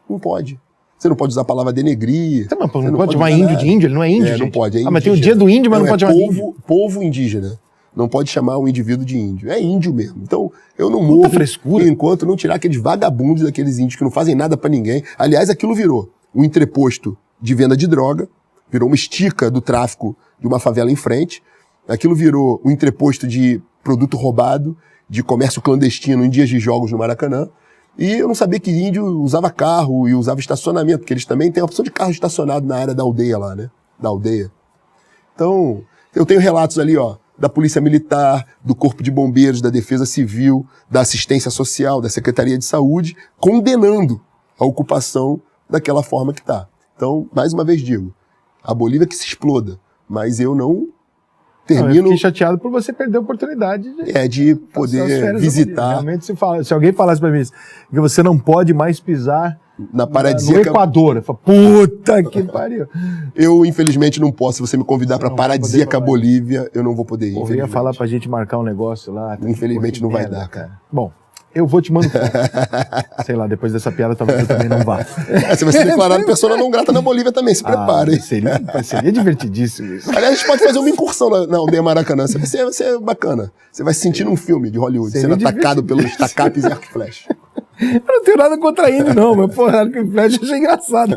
Não pode. Você não pode usar a palavra denegrir. Não pode chamar índio de índio, ele não é índio, gente. Não pode, é indígena. Mas tem o dia do índio, mas não pode chamar de índio. Povo indígena. Não pode chamar um indivíduo de índio. É índio mesmo. Então, eu não morro enquanto não tirar aqueles vagabundos daqueles índios que não fazem nada pra ninguém. Aliás, aquilo virou um entreposto de venda de droga, virou uma estica do tráfico de uma favela em frente. Aquilo virou um entreposto de produto roubado, de comércio clandestino em dias de jogos no Maracanã. E eu não sabia que índio usava carro e usava estacionamento, porque eles também têm a opção de carro estacionado na área da aldeia lá, né? Da aldeia. Então, eu tenho relatos ali, ó, da Polícia Militar, do Corpo de Bombeiros, da Defesa Civil, da Assistência Social, da Secretaria de Saúde, condenando a ocupação daquela forma que está. Então, mais uma vez digo, a Bolívia que se exploda, mas eu não termino... Eu fiquei chateado por você perder a oportunidade de poder visitar. Realmente, se alguém falasse para mim que você não pode mais pisar na paradisíaca... no Equador, eu falo, puta que pariu. Eu, infelizmente, não posso. Se você me convidar para paradisíaca Bolívia, eu não vou poder ir. Eu ia falar pra gente marcar um negócio lá. Infelizmente não vai dar, cara. Bom, eu vou te mandar. Sei lá, depois dessa piada talvez eu também não vá. Você vai ser declarado persona não grata na Bolívia também, se prepare. Seria divertidíssimo isso. Aliás, a gente pode fazer uma incursão na aldeia Maracanã. Vai ser bacana. Você vai se sentir num filme de Hollywood, sendo atacado pelos tacapes e arco e flecha. Eu não tenho nada contra índio, não, mas porra, arco e flecha eu achei engraçado.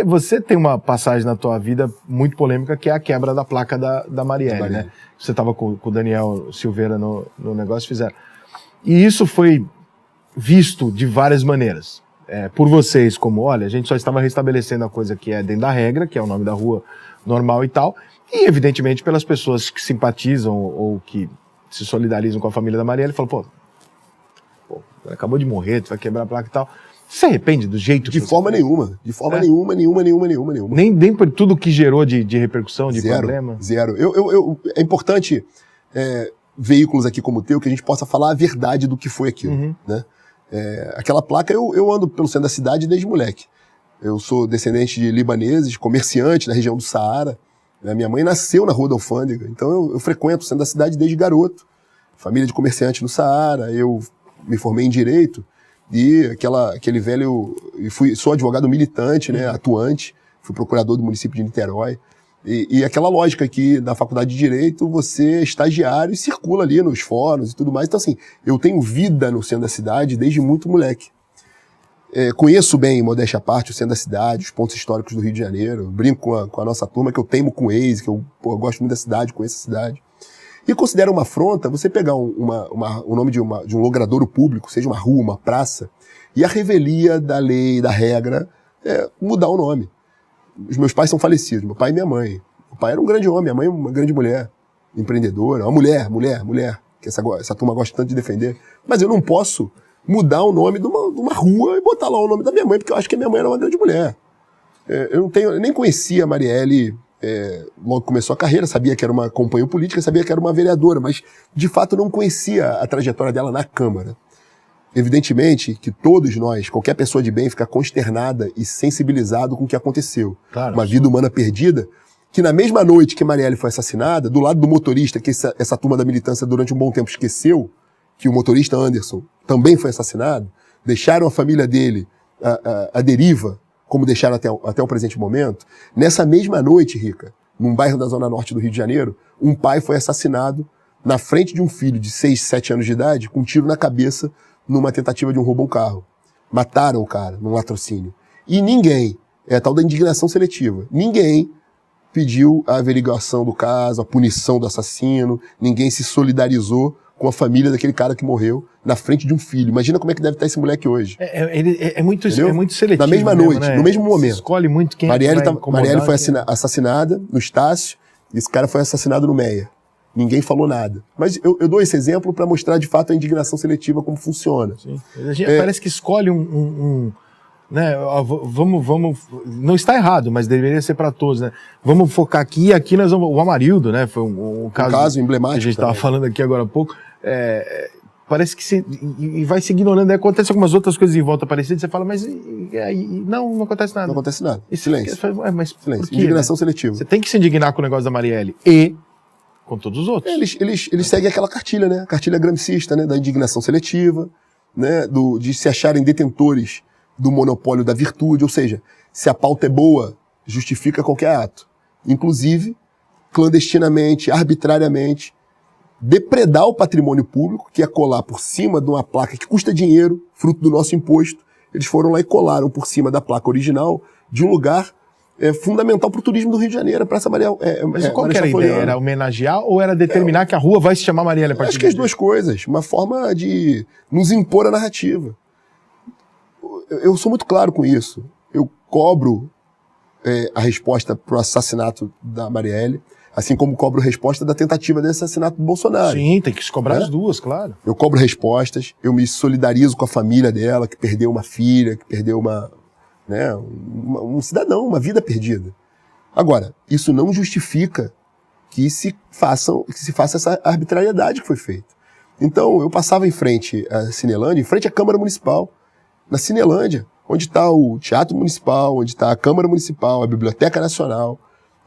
Você tem uma passagem na tua vida muito polêmica, que é a quebra da placa da Marielle, né? Você estava com o Daniel Silveira no negócio, fizeram. E isso foi visto de várias maneiras. Por vocês, como, olha, a gente só estava restabelecendo a coisa que é dentro da regra, que é o nome da rua normal e tal, e evidentemente pelas pessoas que simpatizam ou que se solidarizam com a família da Marielle, falam, pô, acabou de morrer, tu vai quebrar a placa e tal. Você se arrepende do jeito que De forma nenhuma. De forma nenhuma. Nem por tudo que gerou de repercussão, de problema? Zero. É importante veículos aqui como o teu que a gente possa falar a verdade do que foi aquilo, né? Aquela placa, eu ando pelo centro da cidade desde moleque. Eu sou descendente de libaneses, comerciante da região do Saara. Minha mãe nasceu na Rua da Alfândega, então eu frequento o centro da cidade desde garoto. Família de comerciante no Saara, eu me formei em Direito, e aquele velho... Sou advogado militante, né, atuante, fui procurador do município de Niterói, e aquela lógica que na faculdade de Direito você é estagiário e circula ali nos fóruns e tudo mais. Então, assim, eu tenho vida no centro da cidade desde muito moleque. Conheço bem, modéstia à parte, o centro da cidade, os pontos históricos do Rio de Janeiro, brinco com a nossa turma, que eu teimo com eles, que eu gosto muito da cidade, conheço a cidade. E considero uma afronta você pegar o nome de um logradouro público, seja uma rua, uma praça, e a revelia da lei, da regra, mudar o nome. Os meus pais são falecidos, meu pai e minha mãe. O pai era um grande homem, minha mãe uma grande mulher, empreendedora, uma mulher, que essa turma gosta tanto de defender. Mas eu não posso mudar o nome de uma rua e botar lá o nome da minha mãe, porque eu acho que a minha mãe era uma grande mulher. Eu nem conhecia a Marielle logo começou a carreira, sabia que era uma companhia política, sabia que era uma vereadora, mas de fato não conhecia a trajetória dela na Câmara. Evidentemente que todos nós, qualquer pessoa de bem, fica consternada e sensibilizado com o que aconteceu. Claro, uma vida humana perdida, que na mesma noite que Marielle foi assassinada, do lado do motorista, que essa turma da militância durante um bom tempo esqueceu, que o motorista Anderson também foi assassinado, deixaram a família dele à deriva, como deixaram até o presente momento. Nessa mesma noite, Rica, num bairro da Zona Norte do Rio de Janeiro, um pai foi assassinado na frente de um filho de 6, 7 anos de idade, com um tiro na cabeça, numa tentativa de um roubo a um carro. Mataram o cara num latrocínio. E ninguém, a tal da indignação seletiva, ninguém pediu a averiguação do caso, a punição do assassino, ninguém se solidarizou com a família daquele cara que morreu na frente de um filho. Imagina como é que deve estar esse moleque hoje. É muito seletivo. Na mesma mesmo, noite, né? no mesmo momento. Você escolhe muito quem Marielle foi assassinada no Estácio, e esse cara foi assassinado no Meia. Ninguém falou nada. Mas eu dou esse exemplo para mostrar de fato a indignação seletiva, como funciona. Sim. A gente parece que escolhe né, vamos, não está errado, mas deveria ser para todos, né? Vamos focar aqui, e aqui nós vamos, o Amarildo, né? Foi um caso emblemático que a gente estava falando aqui agora há pouco. Parece que e vai se ignorando, aí acontece algumas outras coisas em volta parecidas, você fala, mas não acontece nada. Não acontece nada. E silêncio. Mas silêncio. Quê, indignação né? seletiva. Você tem que se indignar com o negócio da Marielle e com todos os outros. Eles seguem aquela cartilha, né? A cartilha gramscista, né? Da indignação seletiva, né? De se acharem detentores do monopólio da virtude, ou seja, se a pauta é boa, justifica qualquer ato. Inclusive, clandestinamente, arbitrariamente, depredar o patrimônio público, que é colar por cima de uma placa que custa dinheiro, fruto do nosso imposto. Eles foram lá e colaram por cima da placa original de um lugar fundamental para o turismo do Rio de Janeiro, a Praça Maria. Mas qual que era a ideia? Era homenagear ou era determinar que a rua vai se chamar Marielle a partir Acho que as duas coisas. Uma forma de nos impor a narrativa. Eu sou muito claro com isso. Eu cobro a resposta para o assassinato da Marielle, assim como cobro resposta da tentativa de assassinato do Bolsonaro. Sim, tem que se cobrar as duas, claro. Eu cobro respostas, eu me solidarizo com a família dela, que perdeu uma filha, que perdeu um cidadão, uma vida perdida. Agora, isso não justifica que se faça essa arbitrariedade que foi feita. Então, eu passava em frente à Cinelândia, em frente à Câmara Municipal, na Cinelândia, onde está o Teatro Municipal, onde está a Câmara Municipal, a Biblioteca Nacional,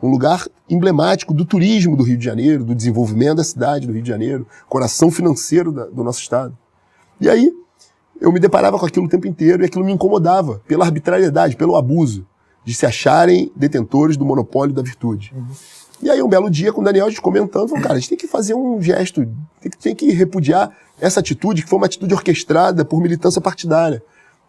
um lugar emblemático do turismo do Rio de Janeiro, do desenvolvimento da cidade do Rio de Janeiro, coração financeiro do nosso estado. E aí, eu me deparava com aquilo o tempo inteiro e aquilo me incomodava pela arbitrariedade, pelo abuso de se acharem detentores do monopólio da virtude. Uhum. E aí, um belo dia, com o Daniel, a gente comentando, falou, cara, a gente tem que fazer um gesto, tem que repudiar essa atitude, que foi uma atitude orquestrada por militância partidária.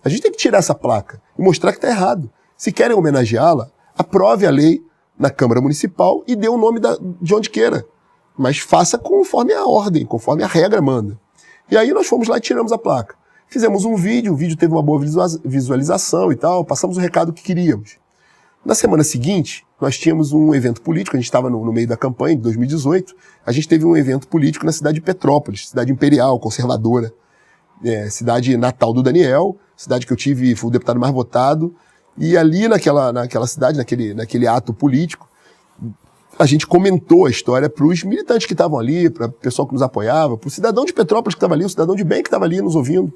A gente tem que tirar essa placa e mostrar que está errado. Se querem homenageá-la, aprove a lei na Câmara Municipal e dê o nome de onde queira. Mas faça conforme a ordem, conforme a regra manda. E aí nós fomos lá e tiramos a placa. Fizemos um vídeo, o vídeo teve uma boa visualização e tal, passamos o recado que queríamos. Na semana seguinte, nós tínhamos um evento político, a gente estava no meio da campanha de 2018, a gente teve um evento político na cidade de Petrópolis, cidade imperial, conservadora, cidade natal do Daniel, cidade que eu fui o deputado mais votado, e ali naquela cidade, naquele ato político, a gente comentou a história para os militantes que estavam ali, para o pessoal que nos apoiava, para o cidadão de Petrópolis que estava ali, o cidadão de bem que estava ali nos ouvindo.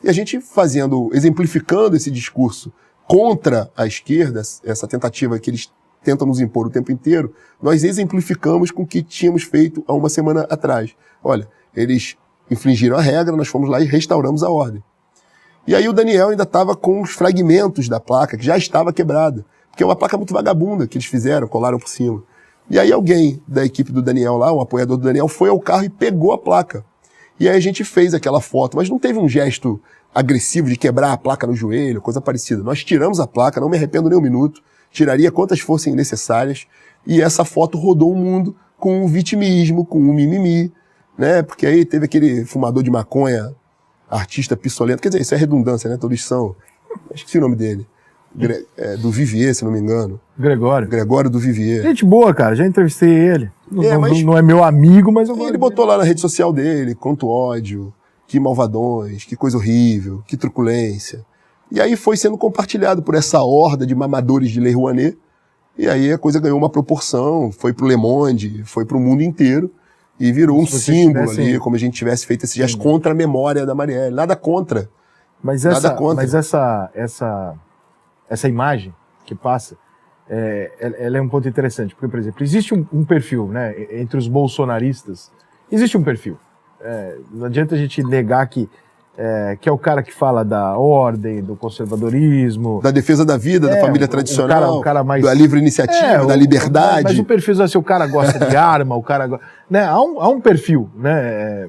E a gente exemplificando esse discurso contra a esquerda, essa tentativa que eles tentam nos impor o tempo inteiro, nós exemplificamos com o que tínhamos feito há uma semana atrás. Olha, eles infringiram a regra, nós fomos lá e restauramos a ordem. E aí o Daniel ainda estava com os fragmentos da placa, que já estava quebrada, porque é uma placa muito vagabunda que eles fizeram, colaram por cima. E aí alguém da equipe do Daniel lá, um apoiador do Daniel, foi ao carro e pegou a placa. E aí a gente fez aquela foto, mas não teve um gesto agressivo de quebrar a placa no joelho, coisa parecida. Nós tiramos a placa, não me arrependo nem um minuto, tiraria quantas fossem necessárias, e essa foto rodou o mundo com o vitimismo, com o mimimi, né? Porque aí teve aquele fumador de maconha, artista pissolento, quer dizer, isso é redundância, né? Todos são, esqueci o nome dele, do Vivier, se não me engano. Gregório do Vivier. Gente boa, cara, já entrevistei ele. Mas não é meu amigo, mas eu ele botou lá na rede social dele, quanto ódio, que malvadões, que coisa horrível, que truculência. E aí foi sendo compartilhado por essa horda de mamadores de Lei Rouanet, e aí a coisa ganhou uma proporção, foi pro Le Monde, foi pro mundo inteiro, e virou um símbolo ali, como a gente tivesse feito esse gesto contra a memória da Marielle. Nada contra. Mas essa imagem que passa, ela é um ponto interessante, porque, por exemplo, existe um perfil, né, entre os bolsonaristas, existe um perfil. Não adianta a gente negar que é o cara que fala da ordem, do conservadorismo, da defesa da vida, da família tradicional, o cara mais, da livre iniciativa, da liberdade. Mas o perfil, assim, o cara gosta de arma, o cara né, há um perfil, né,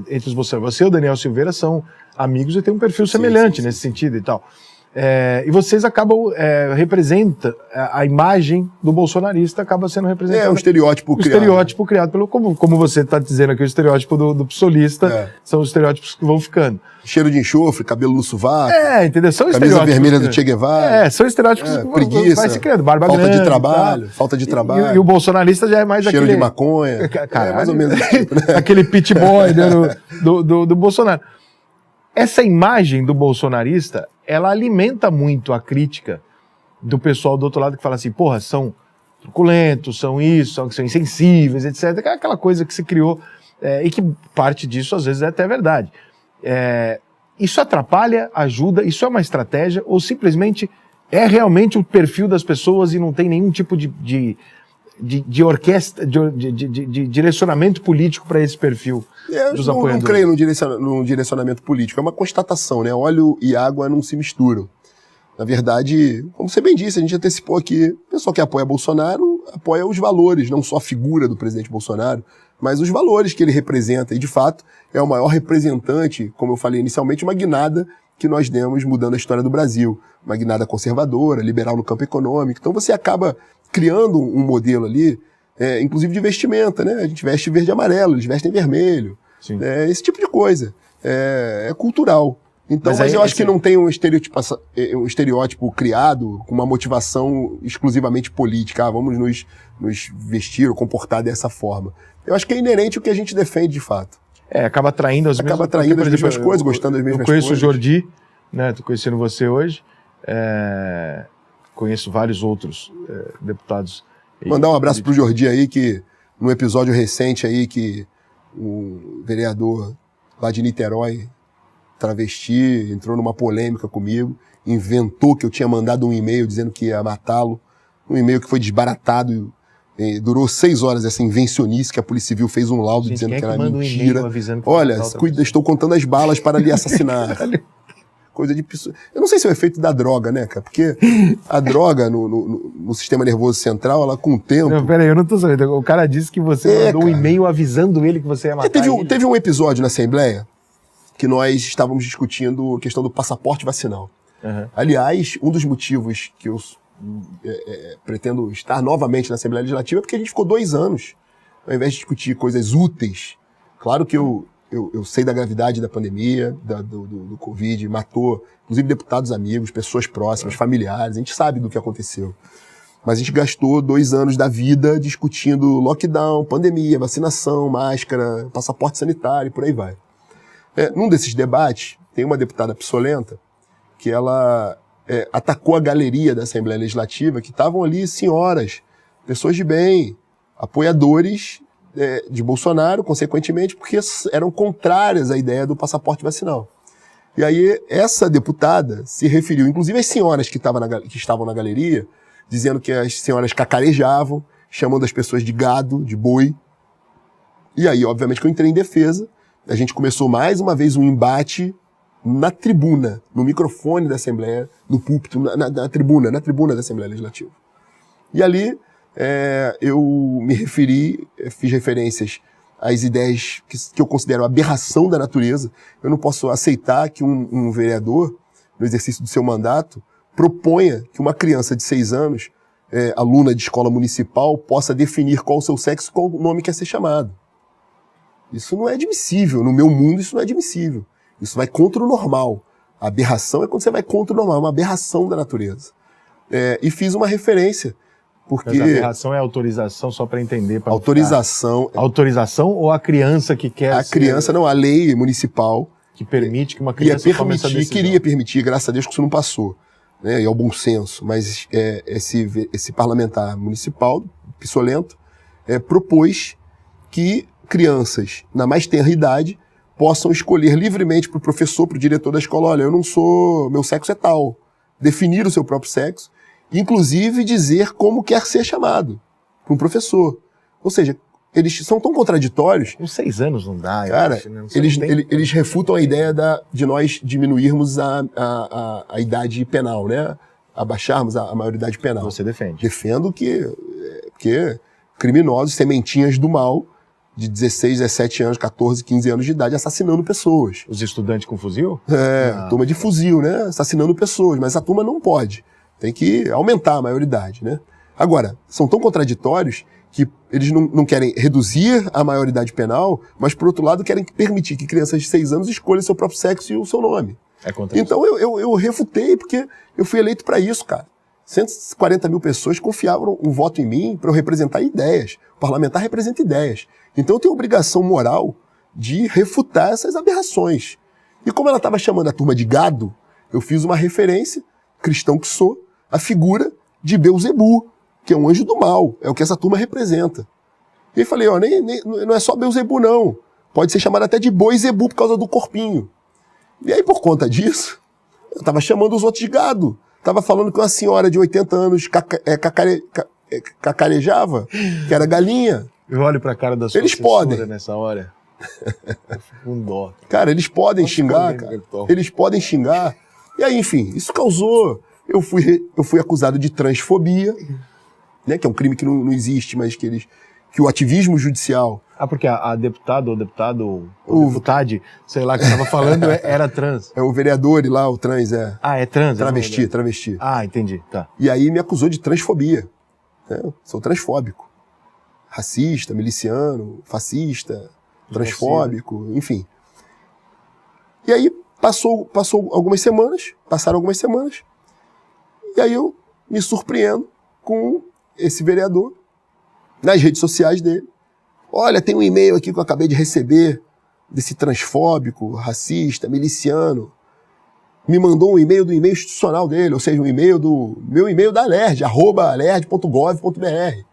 entre os bolsonaristas. Você e o Daniel Silveira são amigos e tem um perfil semelhante nesse sentido e tal. E vocês acabam, representa a imagem do bolsonarista acaba sendo representada. É um estereótipo criado. Estereótipo criado pelo, como você está dizendo aqui, o estereótipo do psolista, são os estereótipos que vão ficando. Cheiro de enxofre, cabelo no sovaco. Entendeu? São camisa estereótipos. Vermelha do Che Guevara. São estereótipos que preguiça, vai se criando. Barba falta grande, de trabalho, falta de trabalho. E o bolsonarista já é mais cheiro aquele... de maconha. Caralho, mais ou menos esse tipo, né? aquele pit boy, né, do Bolsonaro. Essa imagem do bolsonarista, ela alimenta muito a crítica do pessoal do outro lado que fala assim, porra, são truculentos, são isso, são insensíveis, etc. Que é aquela coisa que se criou e que parte disso às vezes é até verdade. Isso atrapalha, ajuda, isso é uma estratégia ou simplesmente é realmente o perfil das pessoas e não tem nenhum tipo de orquestra, de direcionamento político para esse perfil dos apoiadores? Eu não creio no direcionamento político, é uma constatação, né? Óleo e água não se misturam. Na verdade, como você bem disse, a gente antecipou aqui, o pessoal que apoia Bolsonaro apoia os valores, não só a figura do presidente Bolsonaro, mas os valores que ele representa. E, de fato, é o maior representante, como eu falei inicialmente, uma guinada que nós demos mudando a história do Brasil. Uma guinada conservadora, liberal no campo econômico. Então você acaba criando um modelo ali, inclusive de vestimenta, né? A gente veste verde e amarelo, eles vestem vermelho. Esse tipo de coisa. É cultural. Então, mas eu acho que não tem um estereótipo criado com uma motivação exclusivamente política. Vamos nos vestir ou comportar dessa forma. Eu acho que é inerente o que a gente defende de fato. Acaba atraindo as mesmas coisas, gostando das mesmas coisas. Eu conheço o Jordi, né? Tô conhecendo você hoje. Conheço vários outros deputados. Mandar um abraço pro Jordi aí, que num episódio recente aí que o vereador lá de Niterói, travesti, entrou numa polêmica comigo, inventou que eu tinha mandado um e-mail dizendo que ia matá-lo, um e-mail que foi desbaratado, durou 6 horas essa invencionice que a Polícia Civil fez um laudo dizendo que era mentira. Olha, cuida, estou contando as balas para lhe assassinar. Coisa de pessoa. Eu não sei se é o efeito da droga, né, cara? Porque a droga no sistema nervoso central, ela com o tempo... Não, peraí, eu não tô sabendo. O cara disse que você mandou um e-mail avisando ele que você ia matar teve um episódio na Assembleia que nós estávamos discutindo a questão do passaporte vacinal. Aliás, um dos motivos que eu pretendo estar novamente na Assembleia Legislativa é porque a gente ficou 2 anos, ao invés de discutir coisas úteis. Claro que eu sei da gravidade da pandemia, do Covid, matou, inclusive deputados amigos, pessoas próximas, familiares, a gente sabe do que aconteceu. Mas a gente gastou 2 anos da vida discutindo lockdown, pandemia, vacinação, máscara, passaporte sanitário, por aí vai. Num desses debates, tem uma deputada psolenta que ela atacou a galeria da Assembleia Legislativa, que estavam ali senhoras, pessoas de bem, apoiadores de Bolsonaro, consequentemente, porque eram contrárias à ideia do passaporte vacinal. E aí, essa deputada se referiu, inclusive às senhoras que estavam na galeria, dizendo que as senhoras cacarejavam, chamando as pessoas de gado, de boi. E aí, obviamente, que eu entrei em defesa. A gente começou mais uma vez um embate na tribuna, no microfone da Assembleia, no púlpito, na tribuna da Assembleia Legislativa. E ali eu me referi, fiz referências às ideias que eu considero aberração da natureza. Eu não posso aceitar que um vereador, no exercício do seu mandato, proponha que uma criança de 6 anos, aluna de escola municipal, possa definir qual o seu sexo e qual o nome quer ser chamado. Isso não é admissível. No meu mundo, isso não é admissível. Isso vai contra o normal. A aberração é quando você vai contra o normal. É uma aberração da natureza. E fiz uma referência. Porque... Mas a aberração é autorização, só para entender. Autorização. Autorização ou a criança que quer A criança, não. A lei municipal... Que permite que uma criança tome essa decisão. Queria permitir, graças a Deus que isso não passou. Né? E ao bom senso. Mas esse parlamentar municipal, psolento, propôs que crianças, na mais tenra idade, possam escolher livremente para o professor, para o diretor da escola, olha, meu sexo é tal. Definir o seu próprio sexo, inclusive dizer como quer ser chamado para um professor. Ou seja, eles são tão contraditórios... Com 6 anos não dá. Cara, eles refutam a ideia de nós diminuirmos a idade penal, né? Abaixarmos a maioridade penal. Você defende. Defendo que criminosos, sementinhas do mal, de 16, 17 anos, 14, 15 anos de idade assassinando pessoas. Os estudantes com fuzil? Turma de fuzil, né? Assassinando pessoas, mas a turma não pode. Tem que aumentar a maioridade, né? Agora, são tão contraditórios que eles não querem reduzir a maioridade penal, mas, por outro lado, querem permitir que crianças de 6 anos escolham seu próprio sexo e o seu nome. Então, eu refutei, porque eu fui eleito para isso, cara. 140 mil pessoas confiavam um voto em mim para eu representar ideias. O parlamentar representa ideias. Então, eu tenho obrigação moral de refutar essas aberrações. E como ela estava chamando a turma de gado, eu fiz uma referência, cristão que sou, à figura de Beuzebu, que é um anjo do mal, é o que essa turma representa. E aí falei, não é só Beuzebu não, pode ser chamado até de Boi-Zebu por causa do corpinho. E aí, por conta disso, eu estava chamando os outros de gado, estava falando que uma senhora de 80 anos cacarejava, que era galinha. Eu olho pra cara da sua Eles podem nessa hora. Eu fico com dó. Cara, eles podem xingar, cara. Eles podem xingar. E aí, enfim, isso causou... Eu fui acusado de transfobia, né, que é um crime que não existe, mas que o ativismo judicial... Porque a deputada ou deputado, ou deputade, sei lá, que estava falando, era trans. É o vereador lá, o trans, é. É trans? Travesti. Entendi, tá. E aí me acusou de transfobia. Né? Sou transfóbico. Racista, miliciano, fascista, transfóbico, enfim. E aí passaram algumas semanas, e aí eu me surpreendo com esse vereador nas redes sociais dele. Olha, tem um e-mail aqui que eu acabei de receber desse transfóbico, racista, miliciano. Me mandou um e-mail do e-mail institucional dele, ou seja, um e-mail do meu e-mail da Alerj, @alerj.gov.br.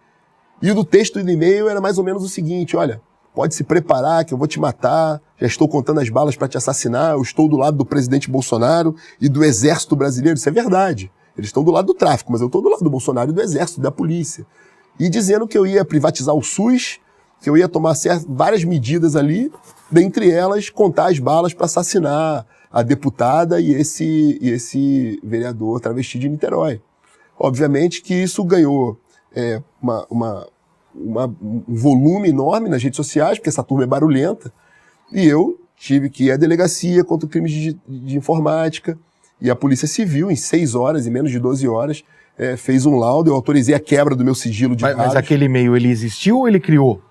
E o do texto do e-mail era mais ou menos o seguinte, olha, pode se preparar que eu vou te matar, já estou contando as balas para te assassinar, eu estou do lado do presidente Bolsonaro e do exército brasileiro. Isso é verdade. Eles estão do lado do tráfico, mas eu estou do lado do Bolsonaro e do exército, da polícia. E dizendo que eu ia privatizar o SUS, que eu ia tomar várias medidas ali, dentre elas contar as balas para assassinar a deputada e esse vereador travesti de Niterói. Obviamente que isso ganhou um volume enorme nas redes sociais, porque essa turma é barulhenta, e eu tive que ir à delegacia contra crimes de informática, e a Polícia Civil, em 6 horas, em menos de 12 horas, fez um laudo, eu autorizei a quebra do meu sigilo de dados. Mas aquele e-mail, ele existiu ou ele criou?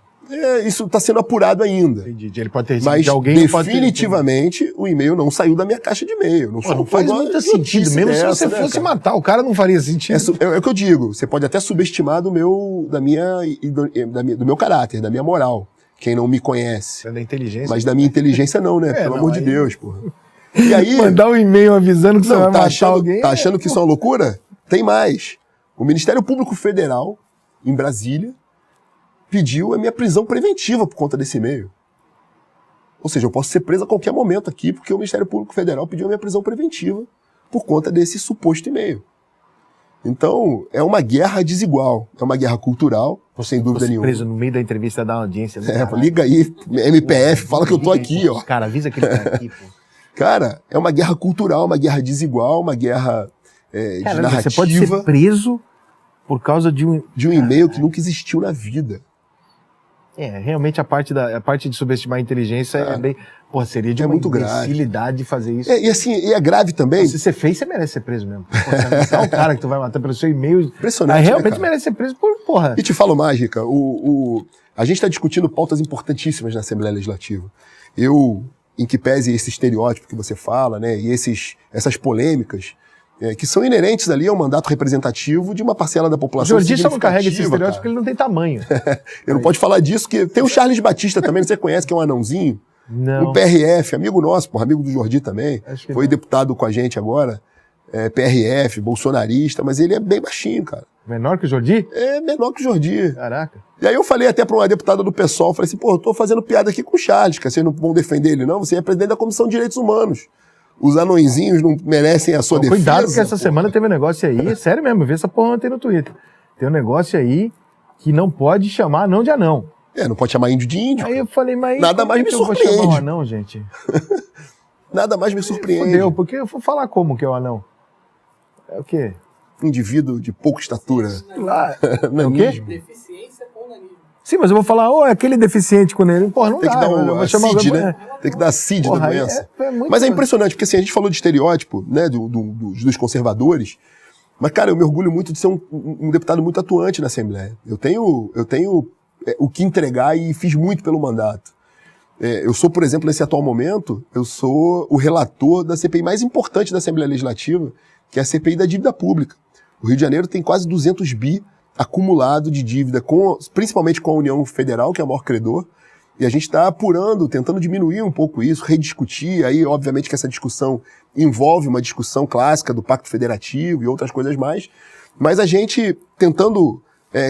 Isso está sendo apurado ainda. Entendi. Ele pode ter recebido mas de alguém. definitivamente o e-mail não saiu da minha caixa de e-mail. Não faz muito sentido. Mesmo se você fosse matar o cara, não faria sentido. É o que eu digo. Você pode até subestimar do meu caráter, da minha moral. Quem não me conhece. É da inteligência. Mas da minha inteligência não, né? Pelo amor de Deus, porra. E aí, mandar um e-mail avisando que você vai matar alguém. Tá achando que isso é uma loucura? Tem mais. O Ministério Público Federal, em Brasília, pediu a minha prisão preventiva por conta desse e-mail. Ou seja, eu posso ser preso a qualquer momento aqui, porque o Ministério Público Federal pediu a minha prisão preventiva por conta desse suposto e-mail. Então, é uma guerra desigual, é uma guerra cultural, sem dúvida nenhuma. Preso no meio da entrevista da audiência. Liga aí, MPF, fala que eu tô aqui, ó. Cara, avisa que ele tá aqui, pô. Cara, é uma guerra cultural, uma guerra desigual, uma guerra de narrativa. Você pode ser preso por causa de um e-mail que nunca existiu na vida. Realmente a parte de subestimar a inteligência é bem... Pô, seria de uma imbecilidade de fazer isso. E assim, é grave também. Se você fez, você merece ser preso mesmo. Pô, você avisar o cara que tu vai matar pelo seu e-mail... Impressionante, aí realmente merece ser preso por porra. E te falo mais, Rica, a gente está discutindo pautas importantíssimas na Assembleia Legislativa. Em que pese esse estereótipo que você fala, né, e essas polêmicas, que são inerentes ali ao mandato representativo de uma parcela da população. O Jordi só não carrega esse estereótipo porque ele não tem tamanho. Eu não pode falar disso, que tem o Charles Batista também, você conhece, que é um anãozinho? Não. Um PRF, amigo nosso, amigo do Jordi também, foi deputado com a gente agora, PRF, bolsonarista, mas ele é bem baixinho, cara. Menor que o Jordi? É menor que o Jordi. Caraca. E aí eu falei até para uma deputada do PSOL, falei assim, eu tô fazendo piada aqui com o Charles, que vocês não vão defender ele não, você é presidente da Comissão de Direitos Humanos. Os anõezinhos não merecem a sua defesa. Cuidado que essa semana teve um negócio aí, sério mesmo, eu vi essa porra ontem no Twitter. Tem um negócio aí que não pode chamar anão de anão. Não pode chamar índio de índio. Aí eu falei, mas nada mais me surpreende. Eu vou chamar um anão, gente? Nada mais me surpreende. Fudeu, porque eu vou falar como que é o anão. É o quê? Indivíduo de pouca estatura. Lá. É o quê? Deficiência com nanismo. Sim, mas eu vou falar, é aquele deficiente com ele. Porra, não tem dá. Que dar CID, né? Tem que dar CID da doença. Mas é impressionante, porque assim, a gente falou de estereótipo, né, dos conservadores, mas, cara, eu me orgulho muito de ser um deputado muito atuante na Assembleia. Eu tenho o que entregar e fiz muito pelo mandato. Eu sou, por exemplo, nesse atual momento, eu sou o relator da CPI mais importante da Assembleia Legislativa, que é a CPI da dívida pública. O Rio de Janeiro tem quase 200 bi acumulado de dívida, principalmente com a União Federal, que é o maior credor, e a gente está apurando, tentando diminuir um pouco isso, rediscutir, aí obviamente que essa discussão envolve uma discussão clássica do Pacto Federativo e outras coisas mais, mas a gente tentando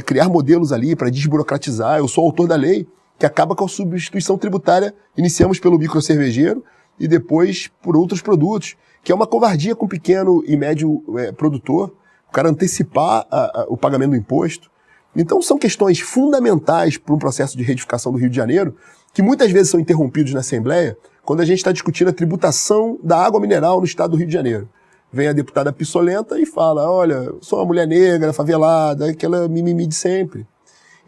criar modelos ali para desburocratizar. Eu sou autor da lei que acaba com a substituição tributária, iniciamos pelo microcervejeiro e depois por outros produtos, que é uma covardia com o pequeno e médio produtor, o cara antecipar o pagamento do imposto. Então são questões fundamentais para um processo de reedificação do Rio de Janeiro, que muitas vezes são interrompidos na Assembleia, quando a gente está discutindo a tributação da água mineral no estado do Rio de Janeiro. Vem a deputada Pissolenta e fala, olha, sou uma mulher negra, favelada, aquela mimimi de sempre.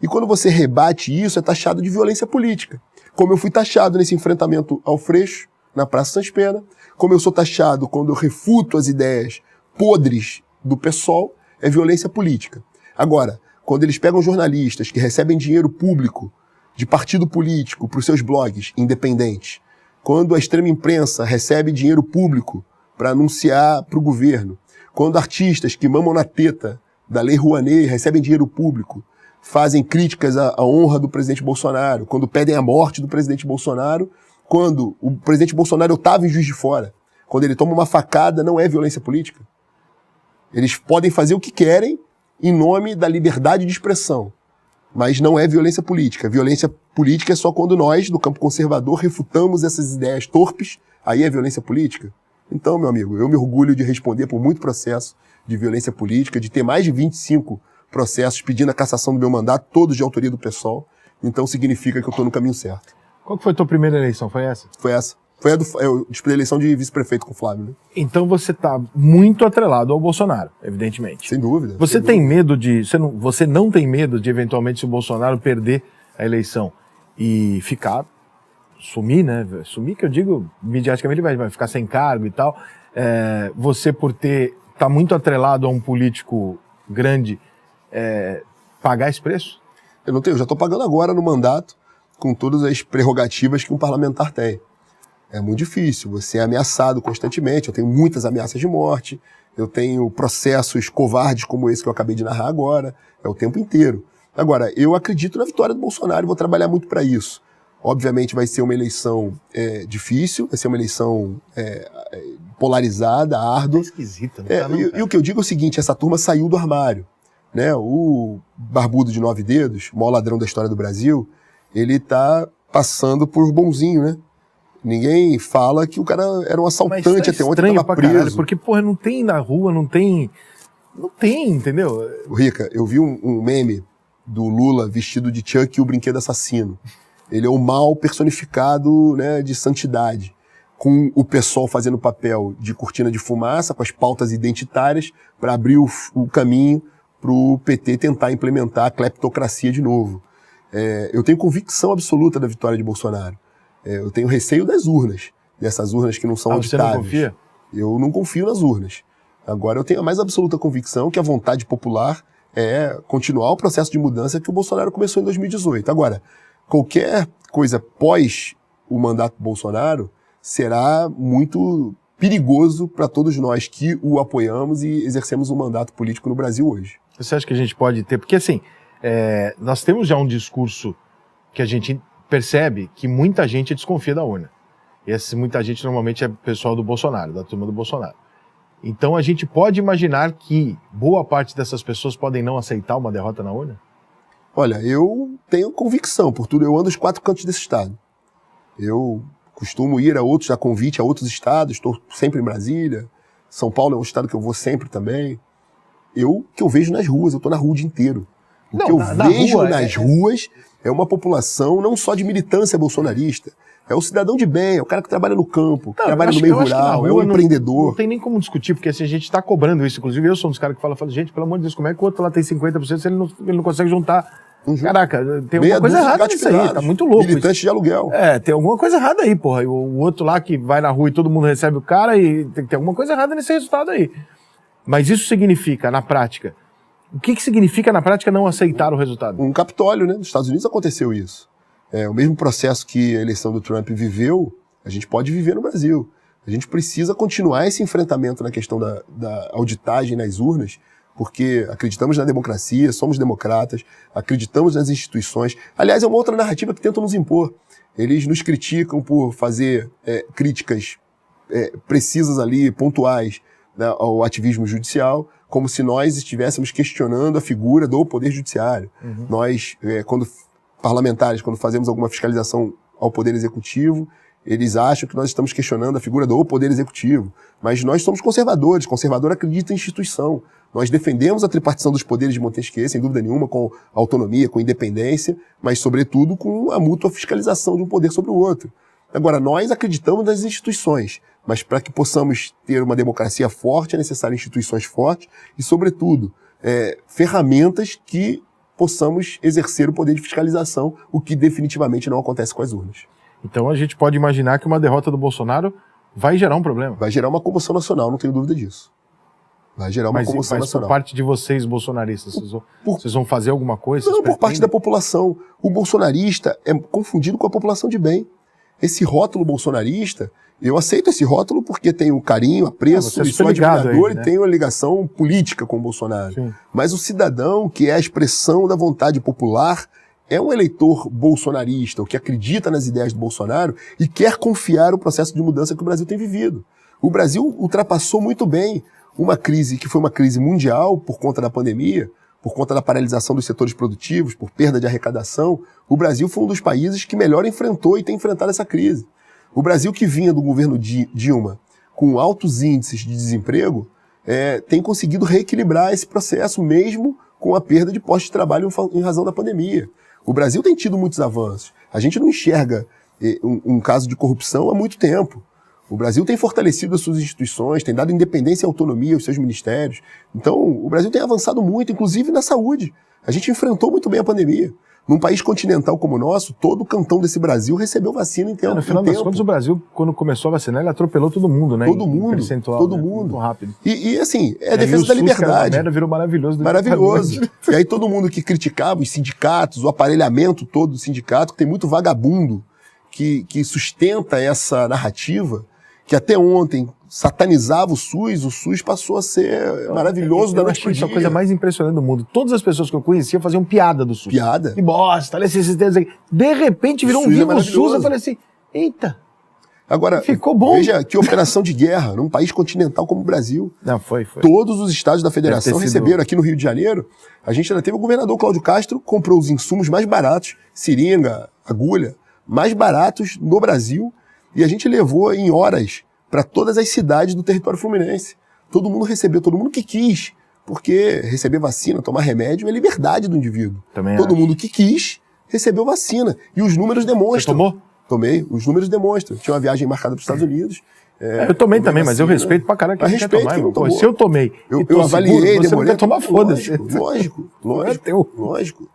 E quando você rebate isso, é taxado de violência política. Como eu fui taxado nesse enfrentamento ao Freixo, na Praça Sans Pena, como eu sou taxado quando eu refuto as ideias podres do PSOL, é violência política. Agora, quando eles pegam jornalistas que recebem dinheiro público de partido político para os seus blogs independentes, quando a extrema imprensa recebe dinheiro público para anunciar para o governo, quando artistas que mamam na teta da Lei Rouanet recebem dinheiro público, fazem críticas à honra do presidente Bolsonaro, quando pedem a morte do presidente Bolsonaro, quando o presidente Bolsonaro estava em Juiz de Fora, quando ele toma uma facada, não é violência política. Eles podem fazer o que querem em nome da liberdade de expressão, mas não é violência política. Violência política é só quando nós, do campo conservador, refutamos essas ideias torpes, aí é violência política. Então, meu amigo, eu me orgulho de responder por muito processo de violência política, de ter mais de 25 processos pedindo a cassação do meu mandato, todos de autoria do PSOL. Então significa que eu estou no caminho certo. Qual que foi a tua primeira eleição? Foi essa? Foi essa. Foi eu disputei a eleição de vice-prefeito com o Flávio, né? Então você está muito atrelado ao Bolsonaro, evidentemente. Sem dúvida. Você tem medo de... Você não tem medo de, eventualmente, se o Bolsonaro perder a eleição e sumir, né? Sumir, que eu digo, midiaticamente ele vai ficar sem cargo e tal. Você, por tá muito atrelado a um político grande, pagar esse preço? Eu já estou pagando agora no mandato, com todas as prerrogativas que um parlamentar tem. É muito difícil, você é ameaçado constantemente, eu tenho muitas ameaças de morte, eu tenho processos covardes como esse que eu acabei de narrar agora, é o tempo inteiro. Agora, eu acredito na vitória do Bolsonaro e vou trabalhar muito para isso. Obviamente vai ser uma eleição difícil, vai ser uma eleição polarizada, árdua. É esquisita, não tá, não, e o que eu digo é o seguinte, essa turma saiu do armário, né? O barbudo de 9 dedos, o maior ladrão da história do Brasil, ele tá passando por bonzinho, né? Ninguém fala que o cara era um assaltante até ontem, estava preso. Caralho, porque, porra, não tem na rua, não tem, entendeu? Rica, eu vi um meme do Lula vestido de Chuck e o brinquedo assassino. Ele é o mal personificado, né, de santidade, com o PSOL fazendo papel de cortina de fumaça, com as pautas identitárias, para abrir o caminho para o PT tentar implementar a cleptocracia de novo. Eu tenho convicção absoluta da vitória de Bolsonaro. Eu tenho receio das urnas, dessas urnas que não são auditáveis. Você não confia? Eu não confio nas urnas. Agora eu tenho a mais absoluta convicção que a vontade popular é continuar o processo de mudança que o Bolsonaro começou em 2018. Agora, qualquer coisa pós o mandato do Bolsonaro será muito perigoso para todos nós que o apoiamos e exercemos um mandato político no Brasil hoje. Você acha que a gente pode ter... Porque assim, nós temos já um discurso que a gente percebe que muita gente desconfia da urna. E essa muita gente normalmente é pessoal do Bolsonaro, da turma do Bolsonaro. Então a gente pode imaginar que boa parte dessas pessoas podem não aceitar uma derrota na urna? Olha, eu tenho convicção por tudo. Eu ando os 4 cantos desse estado. Eu costumo ir a convite a outros estados, estou sempre em Brasília. São Paulo é um estado que eu vou sempre também. Que eu vejo nas ruas, eu estou na rua o dia inteiro. O que eu vejo nas ruas é uma população não só de militância bolsonarista, é o cidadão de bem, é o cara que trabalha no campo, que trabalha no meio rural, é o empreendedor. Não tem nem como discutir, porque assim, a gente está cobrando isso. Inclusive, eu sou um dos caras que fala, gente, pelo amor de Deus, como é que o outro lá tem 50% se ele não consegue juntar Caraca, tem alguma coisa errada nisso aí, tá muito louco. Militante de aluguel. Tem alguma coisa errada aí, porra. E o outro lá que vai na rua e todo mundo recebe o cara e tem alguma coisa errada nesse resultado aí. Mas isso significa, na prática, o que significa na prática não aceitar o resultado? Um Capitólio, né? Nos Estados Unidos aconteceu isso. O mesmo processo que a eleição do Trump viveu, a gente pode viver no Brasil. A gente precisa continuar esse enfrentamento na questão da auditagem nas urnas, porque acreditamos na democracia, somos democratas, acreditamos nas instituições. Aliás, é uma outra narrativa que tentam nos impor. Eles nos criticam por fazer críticas precisas ali, pontuais, né, ao ativismo judicial, como se nós estivéssemos questionando a figura do Poder Judiciário. Nós, parlamentares, quando fazemos alguma fiscalização ao Poder Executivo, eles acham que nós estamos questionando a figura do Poder Executivo. Mas nós somos conservadores. Conservador acredita em instituição. Nós defendemos a tripartição dos poderes de Montesquieu, sem dúvida nenhuma, com autonomia, com independência, mas, sobretudo, com a mútua fiscalização de um poder sobre o outro. Agora, nós acreditamos nas instituições, mas para que possamos ter uma democracia forte, é necessário instituições fortes e, sobretudo, ferramentas que possamos exercer o poder de fiscalização, o que definitivamente não acontece com as urnas. Então a gente pode imaginar que uma derrota do Bolsonaro vai gerar um problema. Vai gerar uma comoção nacional, não tenho dúvida disso. Vai gerar uma comoção nacional. Por parte de vocês, bolsonaristas, vocês vão fazer alguma coisa? Não, por parte da população. O bolsonarista é confundido com a população de bem. Esse rótulo bolsonarista, eu aceito esse rótulo porque tenho carinho, apreço, e sou admirador e tenho uma ligação política com o Bolsonaro. Sim. Mas o cidadão, que é a expressão da vontade popular, é um eleitor bolsonarista, o que acredita nas ideias do Bolsonaro e quer confiar o processo de mudança que o Brasil tem vivido. O Brasil ultrapassou muito bem uma crise que foi uma crise mundial por conta da pandemia, por conta da paralisação dos setores produtivos, por perda de arrecadação. O Brasil foi um dos países que melhor enfrentou e tem enfrentado essa crise. O Brasil, que vinha do governo Dilma com altos índices de desemprego, tem conseguido reequilibrar esse processo, mesmo com a perda de postos de trabalho em razão da pandemia. O Brasil tem tido muitos avanços. A gente não enxerga um caso de corrupção há muito tempo. O Brasil tem fortalecido as suas instituições, tem dado independência e autonomia aos seus ministérios. Então, o Brasil tem avançado muito, inclusive na saúde. A gente enfrentou muito bem a pandemia. Num país continental como o nosso, todo o cantão desse Brasil recebeu vacina em tempo. No final das contas, o Brasil, quando começou a vacinar, ele atropelou todo mundo, né? Todo mundo. Muito rápido. E assim, é a defesa da liberdade. Merda, virou maravilhoso. Maravilhoso. E aí todo mundo que criticava os sindicatos, o aparelhamento todo do sindicato, que tem muito vagabundo que sustenta essa narrativa, que até ontem satanizava o SUS passou a ser maravilhoso da noite pro dia. Isso é a coisa mais impressionante do mundo. Todas as pessoas que eu conhecia faziam piada do SUS. Piada? Que bosta, olha esses sistemas aí. De repente virou um vivo SUS, eu falei assim, eita. Agora, ficou bom. Veja que operação de guerra num país continental como o Brasil. Não, foi. Todos os estados da federação receberam. Aqui no Rio de Janeiro, a gente ainda teve o governador Cláudio Castro, comprou os insumos mais baratos, seringa, agulha, mais baratos no Brasil, e a gente levou em horas para todas as cidades do território fluminense. Todo mundo recebeu, todo mundo que quis, porque receber vacina, tomar remédio é liberdade do indivíduo. Todo mundo que quis recebeu vacina. E os números demonstram. Você tomou? Tomei, os números demonstram. Tinha uma viagem marcada para os Estados Unidos. Eu tomei também, mas eu respeito pra caralho quem quer tomar. Tomou. Se eu tomei, eu avaliei, você não quer tomar, foda-se. Lógico.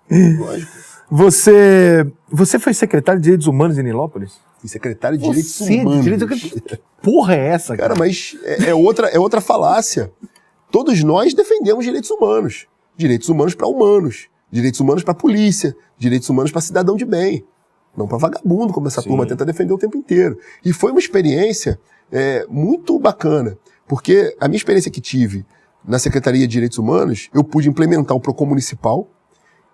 Você foi secretário de Direitos Humanos em Nilópolis? Fui secretário de Direitos Humanos. Que porra é essa, cara? Cara, mas é outra falácia. Todos nós defendemos direitos humanos. Direitos humanos para humanos. Direitos humanos para polícia. Direitos humanos para cidadão de bem. Não para vagabundo, como essa turma tenta defender o tempo inteiro. E foi uma experiência muito bacana. Porque a minha experiência que tive na Secretaria de Direitos Humanos, eu pude implementar o PROCON municipal,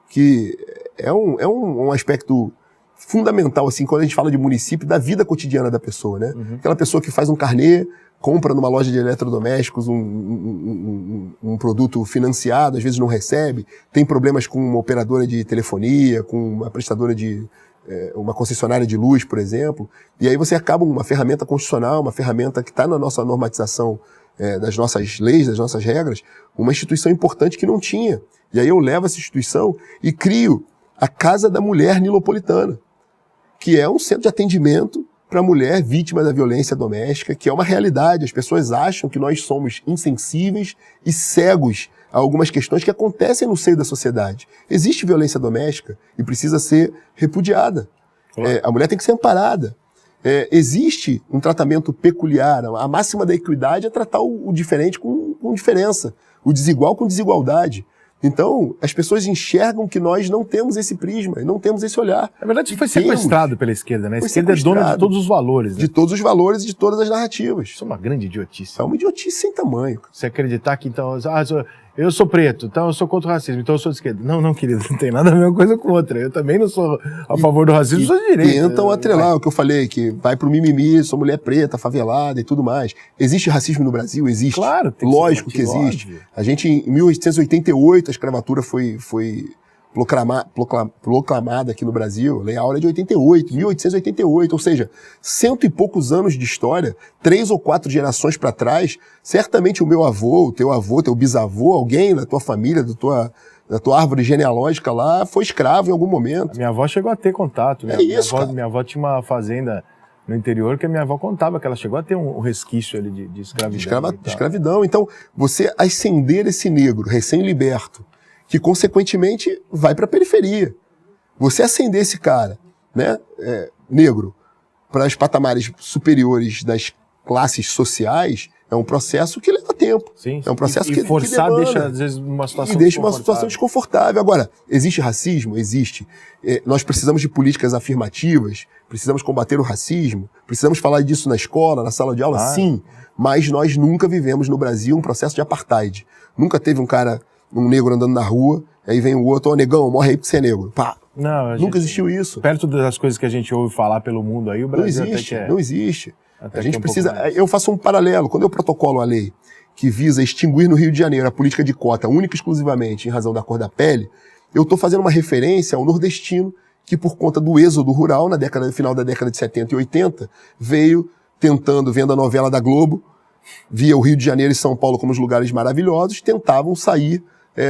que é um aspecto fundamental, assim, quando a gente fala de município, da vida cotidiana da pessoa, né? Aquela pessoa que faz um carnê, compra numa loja de eletrodomésticos um produto financiado, às vezes não recebe, tem problemas com uma operadora de telefonia, com uma prestadora de uma concessionária de luz, por exemplo, e aí você acaba uma ferramenta constitucional, uma ferramenta que está na nossa normatização das nossas leis, das nossas regras, uma instituição importante que não tinha. E aí eu levo essa instituição e crio a Casa da Mulher Nilopolitana, que é um centro de atendimento para a mulher vítima da violência doméstica, que é uma realidade. As pessoas acham que nós somos insensíveis e cegos a algumas questões que acontecem no seio da sociedade. Existe violência doméstica e precisa ser repudiada. A mulher tem que ser amparada. Existe um tratamento peculiar. A máxima da equidade é tratar o diferente com diferença, o desigual com desigualdade. Então, as pessoas enxergam que nós não temos esse prisma, não temos esse olhar. Na verdade, isso foi sequestrado pela esquerda, né? A esquerda é dona de todos os valores. Né? De todos os valores e de todas as narrativas. Isso é uma grande idiotice. É uma idiotice sem tamanho. Você acreditar que, então, eu sou preto, então eu sou contra o racismo, então eu sou de esquerda. Não, querido, não tem nada a ver uma coisa com outra. Eu também não sou a favor do racismo, eu sou de direita. Tentam atrelar o que eu falei, que vai pro mimimi, sou mulher preta, favelada e tudo mais. Existe racismo no Brasil? Existe. Claro. Lógico que existe. Óbvio. A gente, em 1888, a escravatura foi proclamada aqui no Brasil, Lei Áurea de 1888, ou seja, 100 e poucos anos de história, 3 ou 4 gerações para trás, certamente o meu avô, teu bisavô, alguém da tua família, da tua árvore genealógica lá, foi escravo em algum momento. A minha avó chegou a ter contato. Minha avó tinha uma fazenda no interior que a minha avó contava que ela chegou a ter um resquício ali de escravidão. De escravidão. Então, você ascender esse negro recém-liberto, que consequentemente vai para a periferia. Você ascender esse cara, né, negro, para os patamares superiores das classes sociais, é um processo que leva tempo. Sim. É um processo que forçar demanda, deixa, às vezes, uma situação desconfortável. Agora, existe racismo? Existe. Nós precisamos de políticas afirmativas, precisamos combater o racismo, precisamos falar disso na escola, na sala de aula, sim. Mas nós nunca vivemos no Brasil um processo de apartheid. Nunca teve um negro andando na rua, aí vem o outro, negão, morre aí porque você é negro. Pá. Nunca existiu isso. Perto das coisas que a gente ouve falar pelo mundo aí, o Brasil não existe. A gente precisa... Eu faço um paralelo. Quando eu protocolo a lei que visa extinguir no Rio de Janeiro a política de cota única e exclusivamente em razão da cor da pele, eu estou fazendo uma referência ao nordestino que, por conta do êxodo rural, final da década de 70 e 80, veio vendo a novela da Globo, via o Rio de Janeiro e São Paulo como os lugares maravilhosos, tentavam sair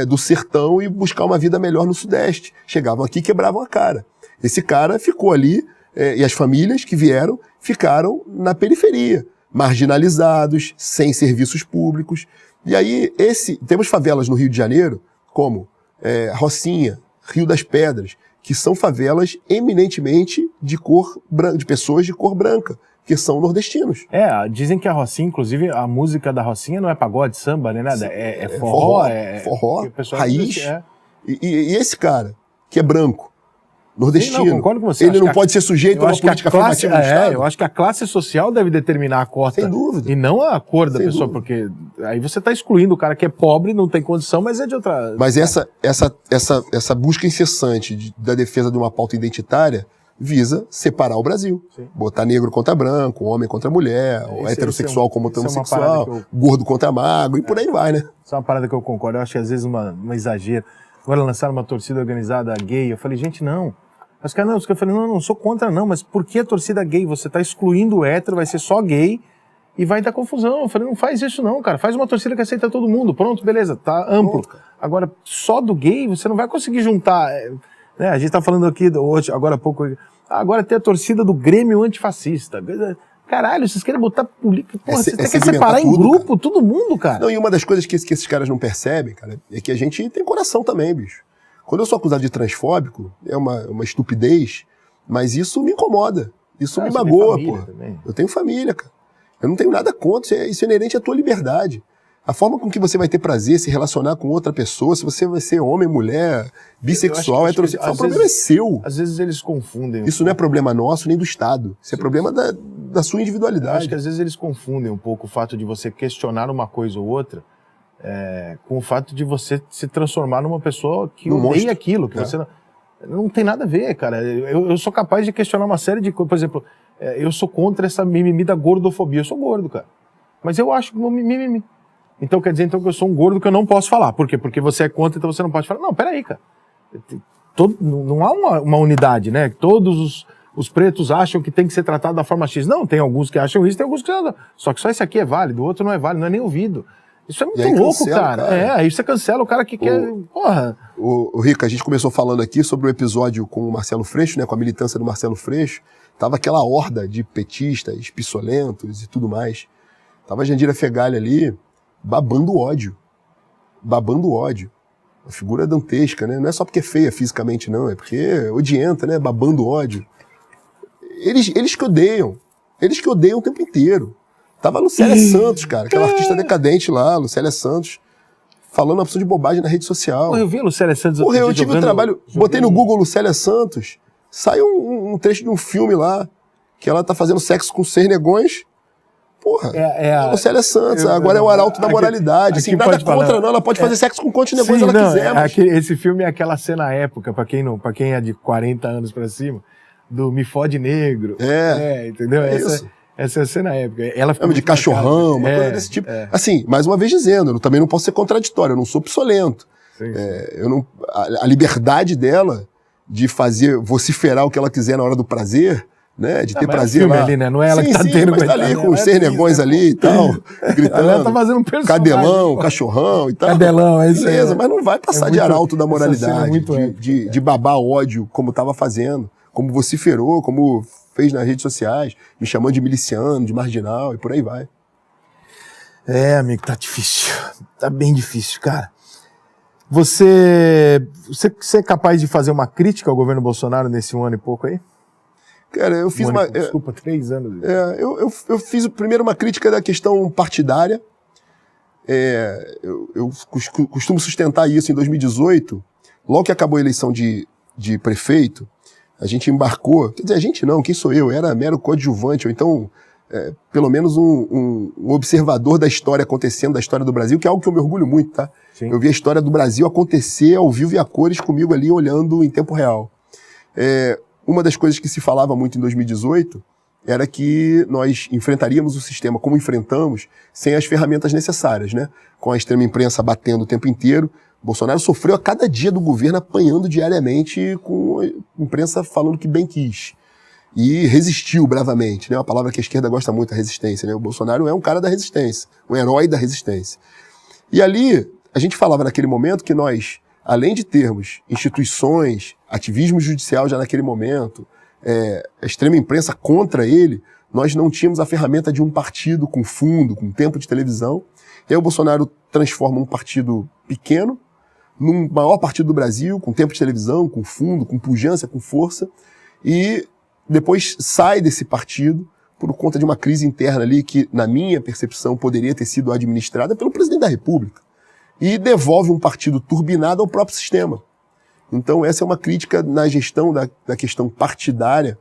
do sertão e buscar uma vida melhor no Sudeste. Chegavam aqui e quebravam a cara. Esse cara ficou ali, e as famílias que vieram ficaram na periferia, marginalizados, sem serviços públicos. E aí, temos favelas no Rio de Janeiro, como Rocinha, Rio das Pedras, que são favelas eminentemente de pessoas de cor branca, que são nordestinos. Dizem que a Rocinha, inclusive, a música da Rocinha não é pagode, samba, nem nada, é forró. Forró, raiz. E esse cara, que é branco, nordestino, não, concordo com você. Ele não pode ser sujeito a uma política afirmativa do Estado? Eu acho que a classe social deve determinar a cota. Sem dúvida. E não a cor da pessoa, porque aí você está excluindo o cara que é pobre, não tem condição, mas é de outra... Mas essa busca incessante da defesa de uma pauta identitária visa separar o Brasil. Sim. Botar negro contra branco, homem contra mulher, heterossexual contra homossexual, gordo contra magro, e por aí vai, né? Isso é uma parada que eu concordo. Eu acho que às vezes um exagero. Agora lançaram uma torcida organizada gay, eu falei, gente, não. Os caras, eu falei, não sou contra não, mas por que a torcida gay? Você está excluindo o hétero, vai ser só gay e vai dar confusão. Eu falei, não faz isso não, cara. Faz uma torcida que aceita todo mundo. Pronto, beleza, tá amplo. Agora, só do gay, você não vai conseguir juntar... Né? A gente tá falando aqui, hoje, agora há pouco, agora tem a torcida do Grêmio antifascista. Caralho, vocês querem botar política... Porra, você quer separar em grupo, cara. Todo mundo, cara. Não, e uma das coisas que esses caras não percebem, cara, é que a gente tem coração também, bicho. Quando eu sou acusado de transfóbico, é uma estupidez, mas isso me incomoda. Isso me magoa, pô. Eu tenho família, cara. Eu não tenho nada contra, isso é inerente à tua liberdade. A forma com que você vai ter prazer, se relacionar com outra pessoa, se você vai ser homem, mulher, bissexual, heterossexual, o problema é seu. Às vezes eles confundem. Isso não é problema nosso nem do Estado. Isso é problema da sua individualidade. Eu acho que às vezes eles confundem um pouco o fato de você questionar uma coisa ou outra com o fato de você se transformar numa pessoa que odeia aquilo, que você não tem nada a ver, cara. Eu sou capaz de questionar uma série de coisas. Por exemplo, eu sou contra essa mimimi da gordofobia. Eu sou gordo, cara. Mas eu acho que não mimimi. Então quer dizer que eu sou um gordo que eu não posso falar. Por quê? Porque você é contra, então você não pode falar. Não, peraí, cara. Não há uma unidade, né? Todos os pretos acham que tem que ser tratado da forma X. Não, tem alguns que acham isso, tem alguns que não. Só que só esse aqui é válido, o outro não é válido, não é nem ouvido. Isso é muito louco, cara. Aí você cancela o cara que quer... Porra. O Rica, a gente começou falando aqui sobre o episódio com o Marcelo Freixo, né? Com a militância do Marcelo Freixo. Tava aquela horda de petistas, pissolentos e tudo mais. Tava a Jandira Fegali ali, babando ódio. Babando ódio. Uma figura dantesca, né? Não é só porque é feia fisicamente, não. É porque é odienta, né? Babando ódio. Eles que odeiam. Eles que odeiam o tempo inteiro. Tava a Lucélia Santos, cara. Aquela artista decadente lá, Lucélia Santos, falando uma opção de bobagem na rede social. Porra, eu vi a Lucélia Santos. Porra, eu tive o trabalho... Botei no Google Lucélia Santos, saiu um trecho de um filme lá, que ela tá fazendo sexo com 6 negões. Porra, a Lucélia Santos, agora é o arauto da moralidade. Assim, nada contra, não. Ela pode fazer sexo com quantos negões ela quiser. Mas... Esse filme é aquela cena época, pra quem é de 40 anos pra cima, do Me Fode Negro. Entendeu? Essa é a cena época. Ela fica de cachorrão, uma coisa desse tipo. Assim, mais uma vez dizendo, eu também não posso ser contraditório, eu não sou psolento. A liberdade dela de vociferar o que ela quiser na hora do prazer, né? De ter prazer lá. Ali, né? Não é ela que tá tendo. Mas tá ali com os 6 negões ali e tal, gritando. Ela tá fazendo um personagem. Cadelão, cachorrão e tal. Cadelão, é isso. Beleza, mas não vai passar de arauto da moralidade, de babar ódio, como tava fazendo, como vociferou, como fez nas redes sociais, me chamando de miliciano, de marginal e por aí vai. Amigo, tá difícil. Tá bem difícil, cara. Você é capaz de fazer uma crítica ao governo Bolsonaro nesse 1 ano e pouco aí? Cara, eu fiz Desculpa, 3 anos. Eu fiz primeiro uma crítica da questão partidária. Eu costumo sustentar isso em 2018. Logo que acabou a eleição de prefeito, a gente embarcou, quer dizer, a gente não, quem sou eu? Era mero coadjuvante, ou então, pelo menos um observador da história acontecendo, da história do Brasil, que é algo que eu me orgulho muito, tá? Sim. Eu vi a história do Brasil acontecer ao vivo e a cores comigo ali, olhando em tempo real. Uma das coisas que se falava muito em 2018 era que nós enfrentaríamos o sistema como enfrentamos, sem as ferramentas necessárias, né? Com a extrema imprensa batendo o tempo inteiro. Bolsonaro sofreu a cada dia do governo apanhando diariamente, com a imprensa falando que bem quis. E resistiu bravamente, né? Uma palavra que a esquerda gosta muito, a resistência, né? O Bolsonaro é um cara da resistência, um herói da resistência. E ali, a gente falava naquele momento que nós, além de termos instituições, ativismo judicial já naquele momento, a extrema imprensa contra ele, nós não tínhamos a ferramenta de um partido com fundo, com tempo de televisão. E aí o Bolsonaro transforma um partido pequeno num maior partido do Brasil, com tempo de televisão, com fundo, com pujança, com força, e depois sai desse partido por conta de uma crise interna ali que, na minha percepção, poderia ter sido administrada pelo presidente da República, e devolve um partido turbinado ao próprio sistema. Então essa é uma crítica na gestão da questão partidária.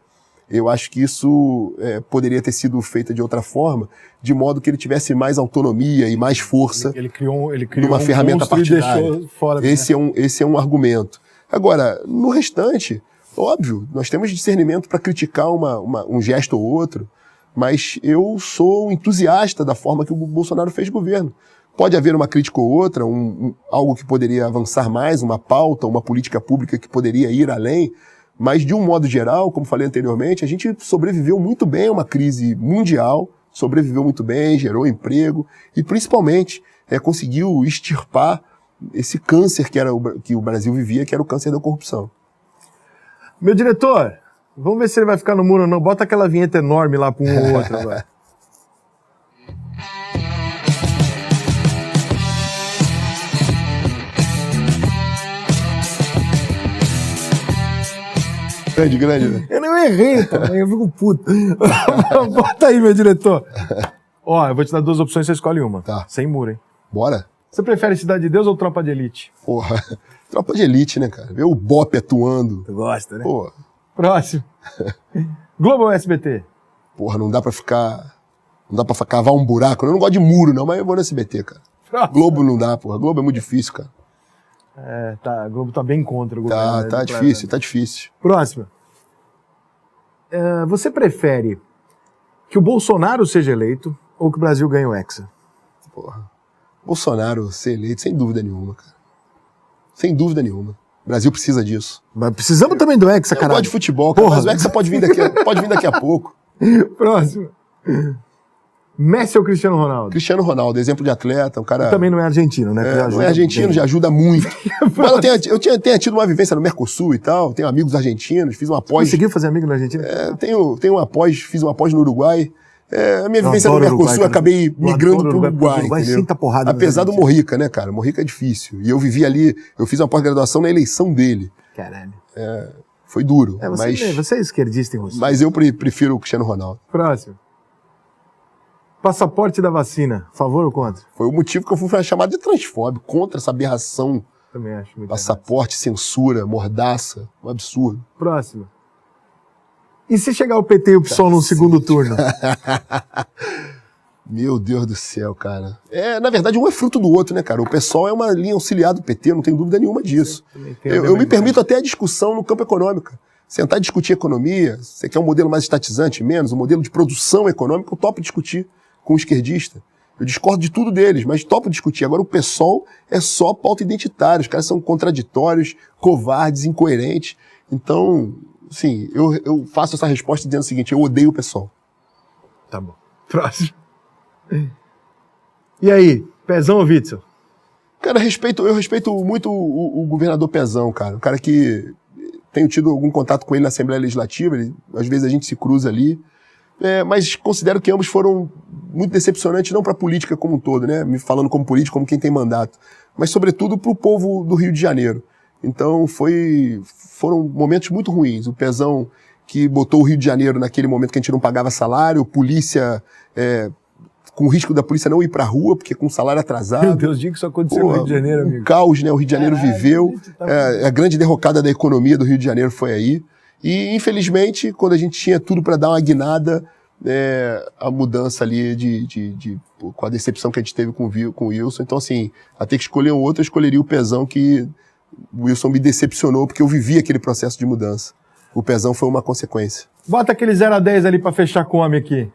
Eu acho que isso poderia ter sido feito de outra forma, de modo que ele tivesse mais autonomia e mais força. Ele criou uma ferramenta partidária. E deixou fora, esse é um argumento. Agora, no restante, óbvio, nós temos discernimento para criticar um gesto ou outro, mas eu sou entusiasta da forma que o Bolsonaro fez governo. Pode haver uma crítica ou outra, algo que poderia avançar mais, uma pauta, uma política pública que poderia ir além, mas de um modo geral, como falei anteriormente, a gente sobreviveu muito bem a uma crise mundial, sobreviveu muito bem, gerou emprego e principalmente conseguiu extirpar esse câncer que o Brasil vivia, que era o câncer da corrupção. Meu diretor, vamos ver se ele vai ficar no muro ou não. Bota aquela vinheta enorme lá para um ou outro agora. Grande, né? Eu não errei, eu fico puto. Bota aí, meu diretor. Ó, eu vou te dar 2 opções, você escolhe uma. Tá. Sem muro, hein? Bora. Você prefere Cidade de Deus ou Tropa de Elite? Porra, Tropa de Elite, né, cara? Ver o Bop atuando. Tu gosta, né? Porra. Próximo. Globo ou SBT? Porra, não dá pra cavar um buraco. Eu não gosto de muro, não, mas eu vou no SBT, cara. Próximo. Globo não dá, porra. Globo é muito difícil, cara. A Globo tá bem contra o governo. Tá difícil, tá difícil. Próximo. Você prefere que o Bolsonaro seja eleito ou que o Brasil ganhe o Hexa? Porra. Bolsonaro ser eleito, sem dúvida nenhuma, cara. Sem dúvida nenhuma. O Brasil precisa disso. Mas precisamos também do Hexa, cara. Eu gosto de futebol, cara, mas o Hexa pode vir daqui a pouco. Próximo. Messi ou Cristiano Ronaldo? Cristiano Ronaldo, exemplo de atleta, um cara... Também não é argentino, né? Não é argentino, já ajuda muito. Mas eu tenho tido uma vivência no Mercosul e tal, tenho amigos argentinos, fiz uma pós... Conseguiu fazer amigo na Argentina? Tenho uma pós, fiz uma pós no Uruguai. A minha vivência no Mercosul, eu acabei migrando pro Uruguai, sinta porrada. Apesar do Morrica, né, cara? Morrica é difícil. E eu vivi ali, eu fiz uma pós-graduação na eleição dele. Caralho. Foi duro. Você é esquerdista em você. Mas eu prefiro o Cristiano Ronaldo. Próximo. Passaporte da vacina, favor ou contra? Foi o motivo que eu fui chamado de transfóbico, contra essa aberração. Também acho muito Passaporte, censura, mordaça, um absurdo. Próximo. E se chegar o PT e o PSOL no segundo turno? Meu Deus do céu, cara. Na verdade, um é fruto do outro, né, cara? O PSOL é uma linha auxiliar do PT, não tenho dúvida nenhuma disso. Eu me permito até a discussão no campo econômico. Sentar e discutir economia, você quer um modelo mais estatizante, menos, um modelo de produção econômica, eu topo discutir com o esquerdista. Eu discordo de tudo deles, mas topo discutir. Agora o PSOL é só pauta identitária, os caras são contraditórios, covardes, incoerentes. Então, sim, eu faço essa resposta dizendo o seguinte, eu odeio o PSOL. Tá bom. Próximo. E aí, Pezão ou Witzel? Cara, eu respeito muito o governador Pezão, cara. Um cara que tenho tido algum contato com ele na Assembleia Legislativa, às vezes a gente se cruza ali. Mas considero que ambos foram muito decepcionantes, não para a política como um todo, né? Me falando como político, como quem tem mandato, mas sobretudo para o povo do Rio de Janeiro. Então foram momentos muito ruins. O Pezão que botou o Rio de Janeiro naquele momento que a gente não pagava salário, polícia com o risco da polícia não ir pra rua, porque com salário atrasado. Meu Deus, diga que isso aconteceu no Rio de Janeiro, amigo. Um caos, né? O Rio de Janeiro viveu. A grande derrocada da economia do Rio de Janeiro foi aí. E, infelizmente, quando a gente tinha tudo para dar uma guinada, a mudança ali com a decepção que a gente teve com o Wilson. Então, assim, a ter que escolher um outro, eu escolheria o Pezão, que o Wilson me decepcionou, porque eu vivi aquele processo de mudança. O Pezão foi uma consequência. Bota aquele 0 a 10 ali para fechar com o homem aqui.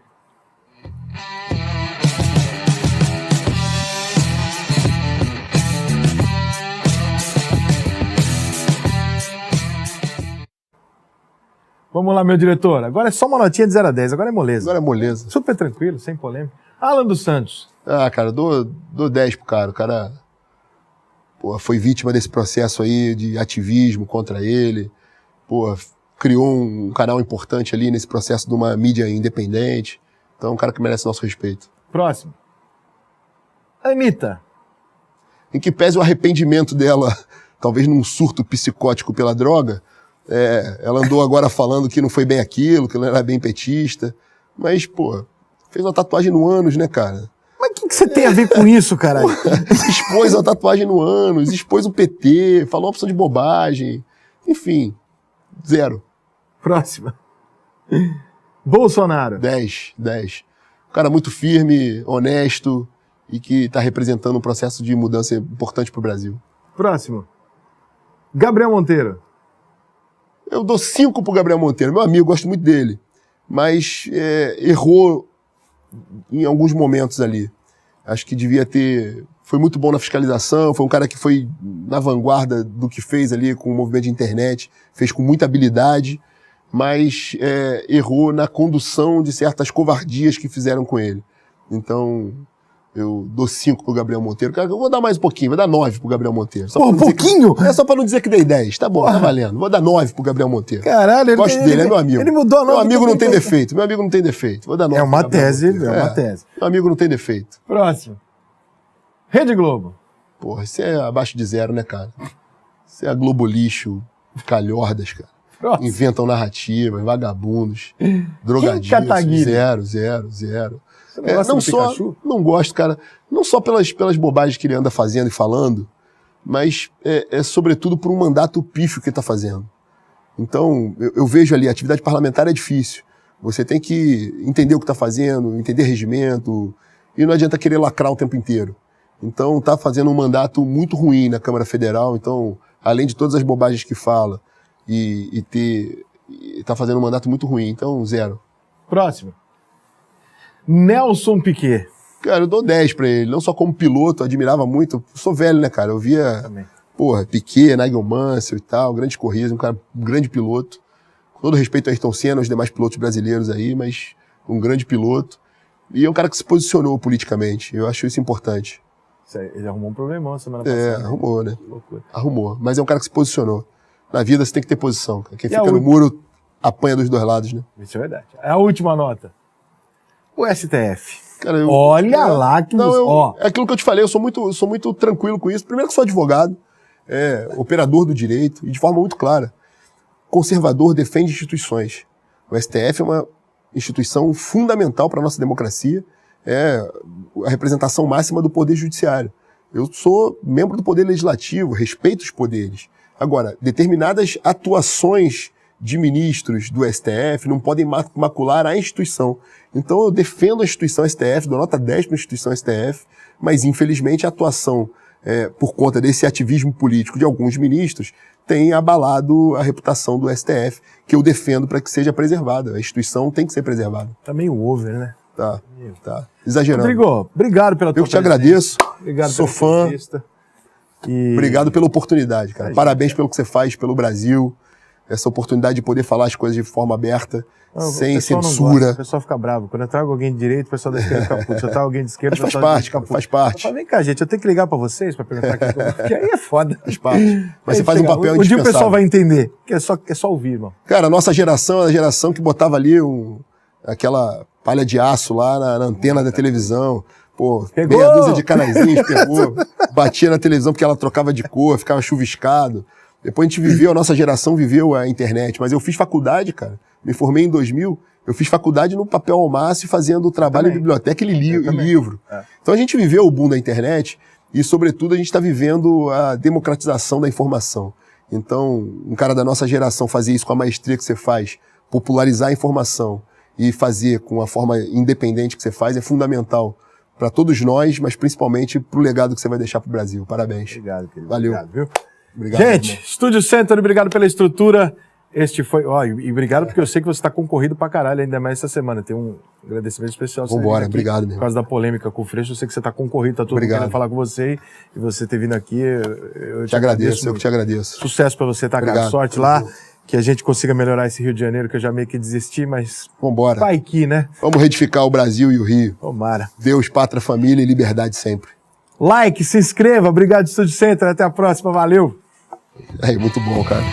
Vamos lá, meu diretor. Agora é só uma notinha de 0 a 10. Agora é moleza. Agora é moleza. Super tranquilo, sem polêmica. Alan dos Santos. Cara, dou 10 pro cara. O cara foi vítima desse processo aí de ativismo contra ele. Criou um canal importante ali nesse processo de uma mídia independente. Então, é um cara que merece nosso respeito. Próximo. Anitta. Em que pese o arrependimento dela, talvez num surto psicótico pela droga, ela andou agora falando que não foi bem aquilo, que não era bem petista. Mas, fez uma tatuagem no ânus, né, cara? Mas o que você tem a ver com isso, caralho? Expôs a tatuagem no ânus, expôs o PT, falou uma opção de bobagem. Enfim, 0. Próxima. Bolsonaro. 10. Um cara muito firme, honesto e que está representando um processo de mudança importante para o Brasil. Próximo. Gabriel Monteiro. Eu dou 5 pro Gabriel Monteiro, meu amigo, gosto muito dele. Mas errou em alguns momentos ali. Acho que devia ter... Foi muito bom na fiscalização, foi um cara que foi na vanguarda do que fez ali com o movimento de internet, fez com muita habilidade, mas errou na condução de certas covardias que fizeram com ele. Então, eu dou 5 pro Gabriel Monteiro. Cara, eu vou dar mais um pouquinho, vou dar 9 pro Gabriel Monteiro. Um pouquinho? Só pra não dizer que dei 10. Tá bom, tá valendo. Vou dar 9 pro Gabriel Monteiro. Caralho, gosto dele, é meu amigo. Ele mudou a nota. Meu amigo não tem defeito. Meu amigo não tem defeito. Vou dar 9. É uma tese, uma tese. Meu amigo não tem defeito. Próximo. Rede Globo. Isso é abaixo de 0, né, cara? Isso é a Globo lixo, calhordas, cara. Próximo. Inventam narrativas, vagabundos, drogadios. 0. Você não gosta do Pikachu? Não gosto, cara. Não só pelas bobagens que ele anda fazendo e falando, mas sobretudo por um mandato pífio que ele está fazendo. Então, eu vejo ali, a atividade parlamentar é difícil. Você tem que entender o que está fazendo, entender regimento, e não adianta querer lacrar o tempo inteiro. Então, está fazendo um mandato muito ruim na Câmara Federal. Então, além de todas as bobagens que fala, está fazendo um mandato muito ruim. Então, 0. Próximo. Nelson Piquet. Cara, eu dou 10 pra ele. Não só como piloto, eu admirava muito. Eu sou velho, né, cara? Eu via, Piquet, Nigel Mansell e tal, grandes corridas, um grande piloto. Com todo respeito a Ayrton Senna, aos demais pilotos brasileiros aí, mas um grande piloto. E é um cara que se posicionou politicamente. Eu acho isso importante. Ele arrumou um problemão semana passada. Arrumou, né? Que loucura. Arrumou. Mas é um cara que se posicionou. Na vida você tem que ter posição, cara. Quem fica no muro apanha dos dois lados, né? Isso é verdade. A última nota. O STF. Cara, Olha lá que... É aquilo que eu te falei, eu sou muito tranquilo com isso. Primeiro que sou advogado, operador do direito, e de forma muito clara. Conservador defende instituições. O STF é uma instituição fundamental para a nossa democracia, é a representação máxima do poder judiciário. Eu sou membro do poder legislativo, respeito os poderes. Agora, determinadas atuações de ministros do STF não podem macular a instituição. Então eu defendo a instituição STF, dou nota 10 para a instituição STF, mas infelizmente a atuação, por conta desse ativismo político de alguns ministros, tem abalado a reputação do STF, que eu defendo para que seja preservada. A instituição tem que ser preservada. Tá meio over, né? Tá. Exagerando. Rodrigo, obrigado pela tua Eu que te agradeço. Obrigado sou fã. Obrigado pela oportunidade, cara. Parabéns pelo que você faz pelo Brasil. Essa oportunidade de poder falar as coisas de forma aberta, sem censura. O pessoal fica bravo. Quando eu trago alguém de direita, o pessoal da esquerda fica puto. Se eu trago alguém de esquerda, mas faz parte. Vem cá, gente, eu tenho que ligar pra vocês pra perguntar aqui. Porque aí é foda. Faz parte. Mas você faz um papel indispensável. Um dia o pessoal vai entender. Que é só ouvir, irmão. Cara, a nossa geração é a geração que botava ali aquela palha de aço lá na antena da televisão. Pô, meia dúzia de canaizinhos pegou, batia na televisão porque ela trocava de cor, ficava chuviscado. Depois a nossa geração viveu a internet, mas eu fiz faculdade, cara. Me formei em 2000, eu fiz faculdade no papel ao maço e fazendo trabalho em biblioteca e livro. Então a gente viveu o boom da internet e, sobretudo, a gente está vivendo a democratização da informação. Então, um cara da nossa geração fazer isso com a maestria que você faz, popularizar a informação e fazer com a forma independente que você faz é fundamental para todos nós, mas principalmente para o legado que você vai deixar para o Brasil. Parabéns. Obrigado, querido. Valeu. Obrigado, viu? Obrigado, gente, irmão. Estúdio Center, obrigado pela estrutura. Este foi... e obrigado porque eu sei que você está concorrido pra caralho, ainda mais essa semana. Tem um agradecimento especial. Vambora, obrigado, meu. Por causa da polêmica com o Freixo, eu sei que você está concorrido, tá todo mundo querendo falar com você. E você ter vindo aqui, eu te agradeço. Eu que te agradeço. Sucesso pra você, tá, cara? Sorte lá. Que a gente consiga melhorar esse Rio de Janeiro, que eu já meio que desisti, mas... Vambora. Vai que, né? Vamos reedificar o Brasil e o Rio. Tomara. Deus, pátria, família e liberdade sempre. Like, se inscreva. Obrigado, Estúdio Center. Até a próxima. Valeu. Muito bom, cara.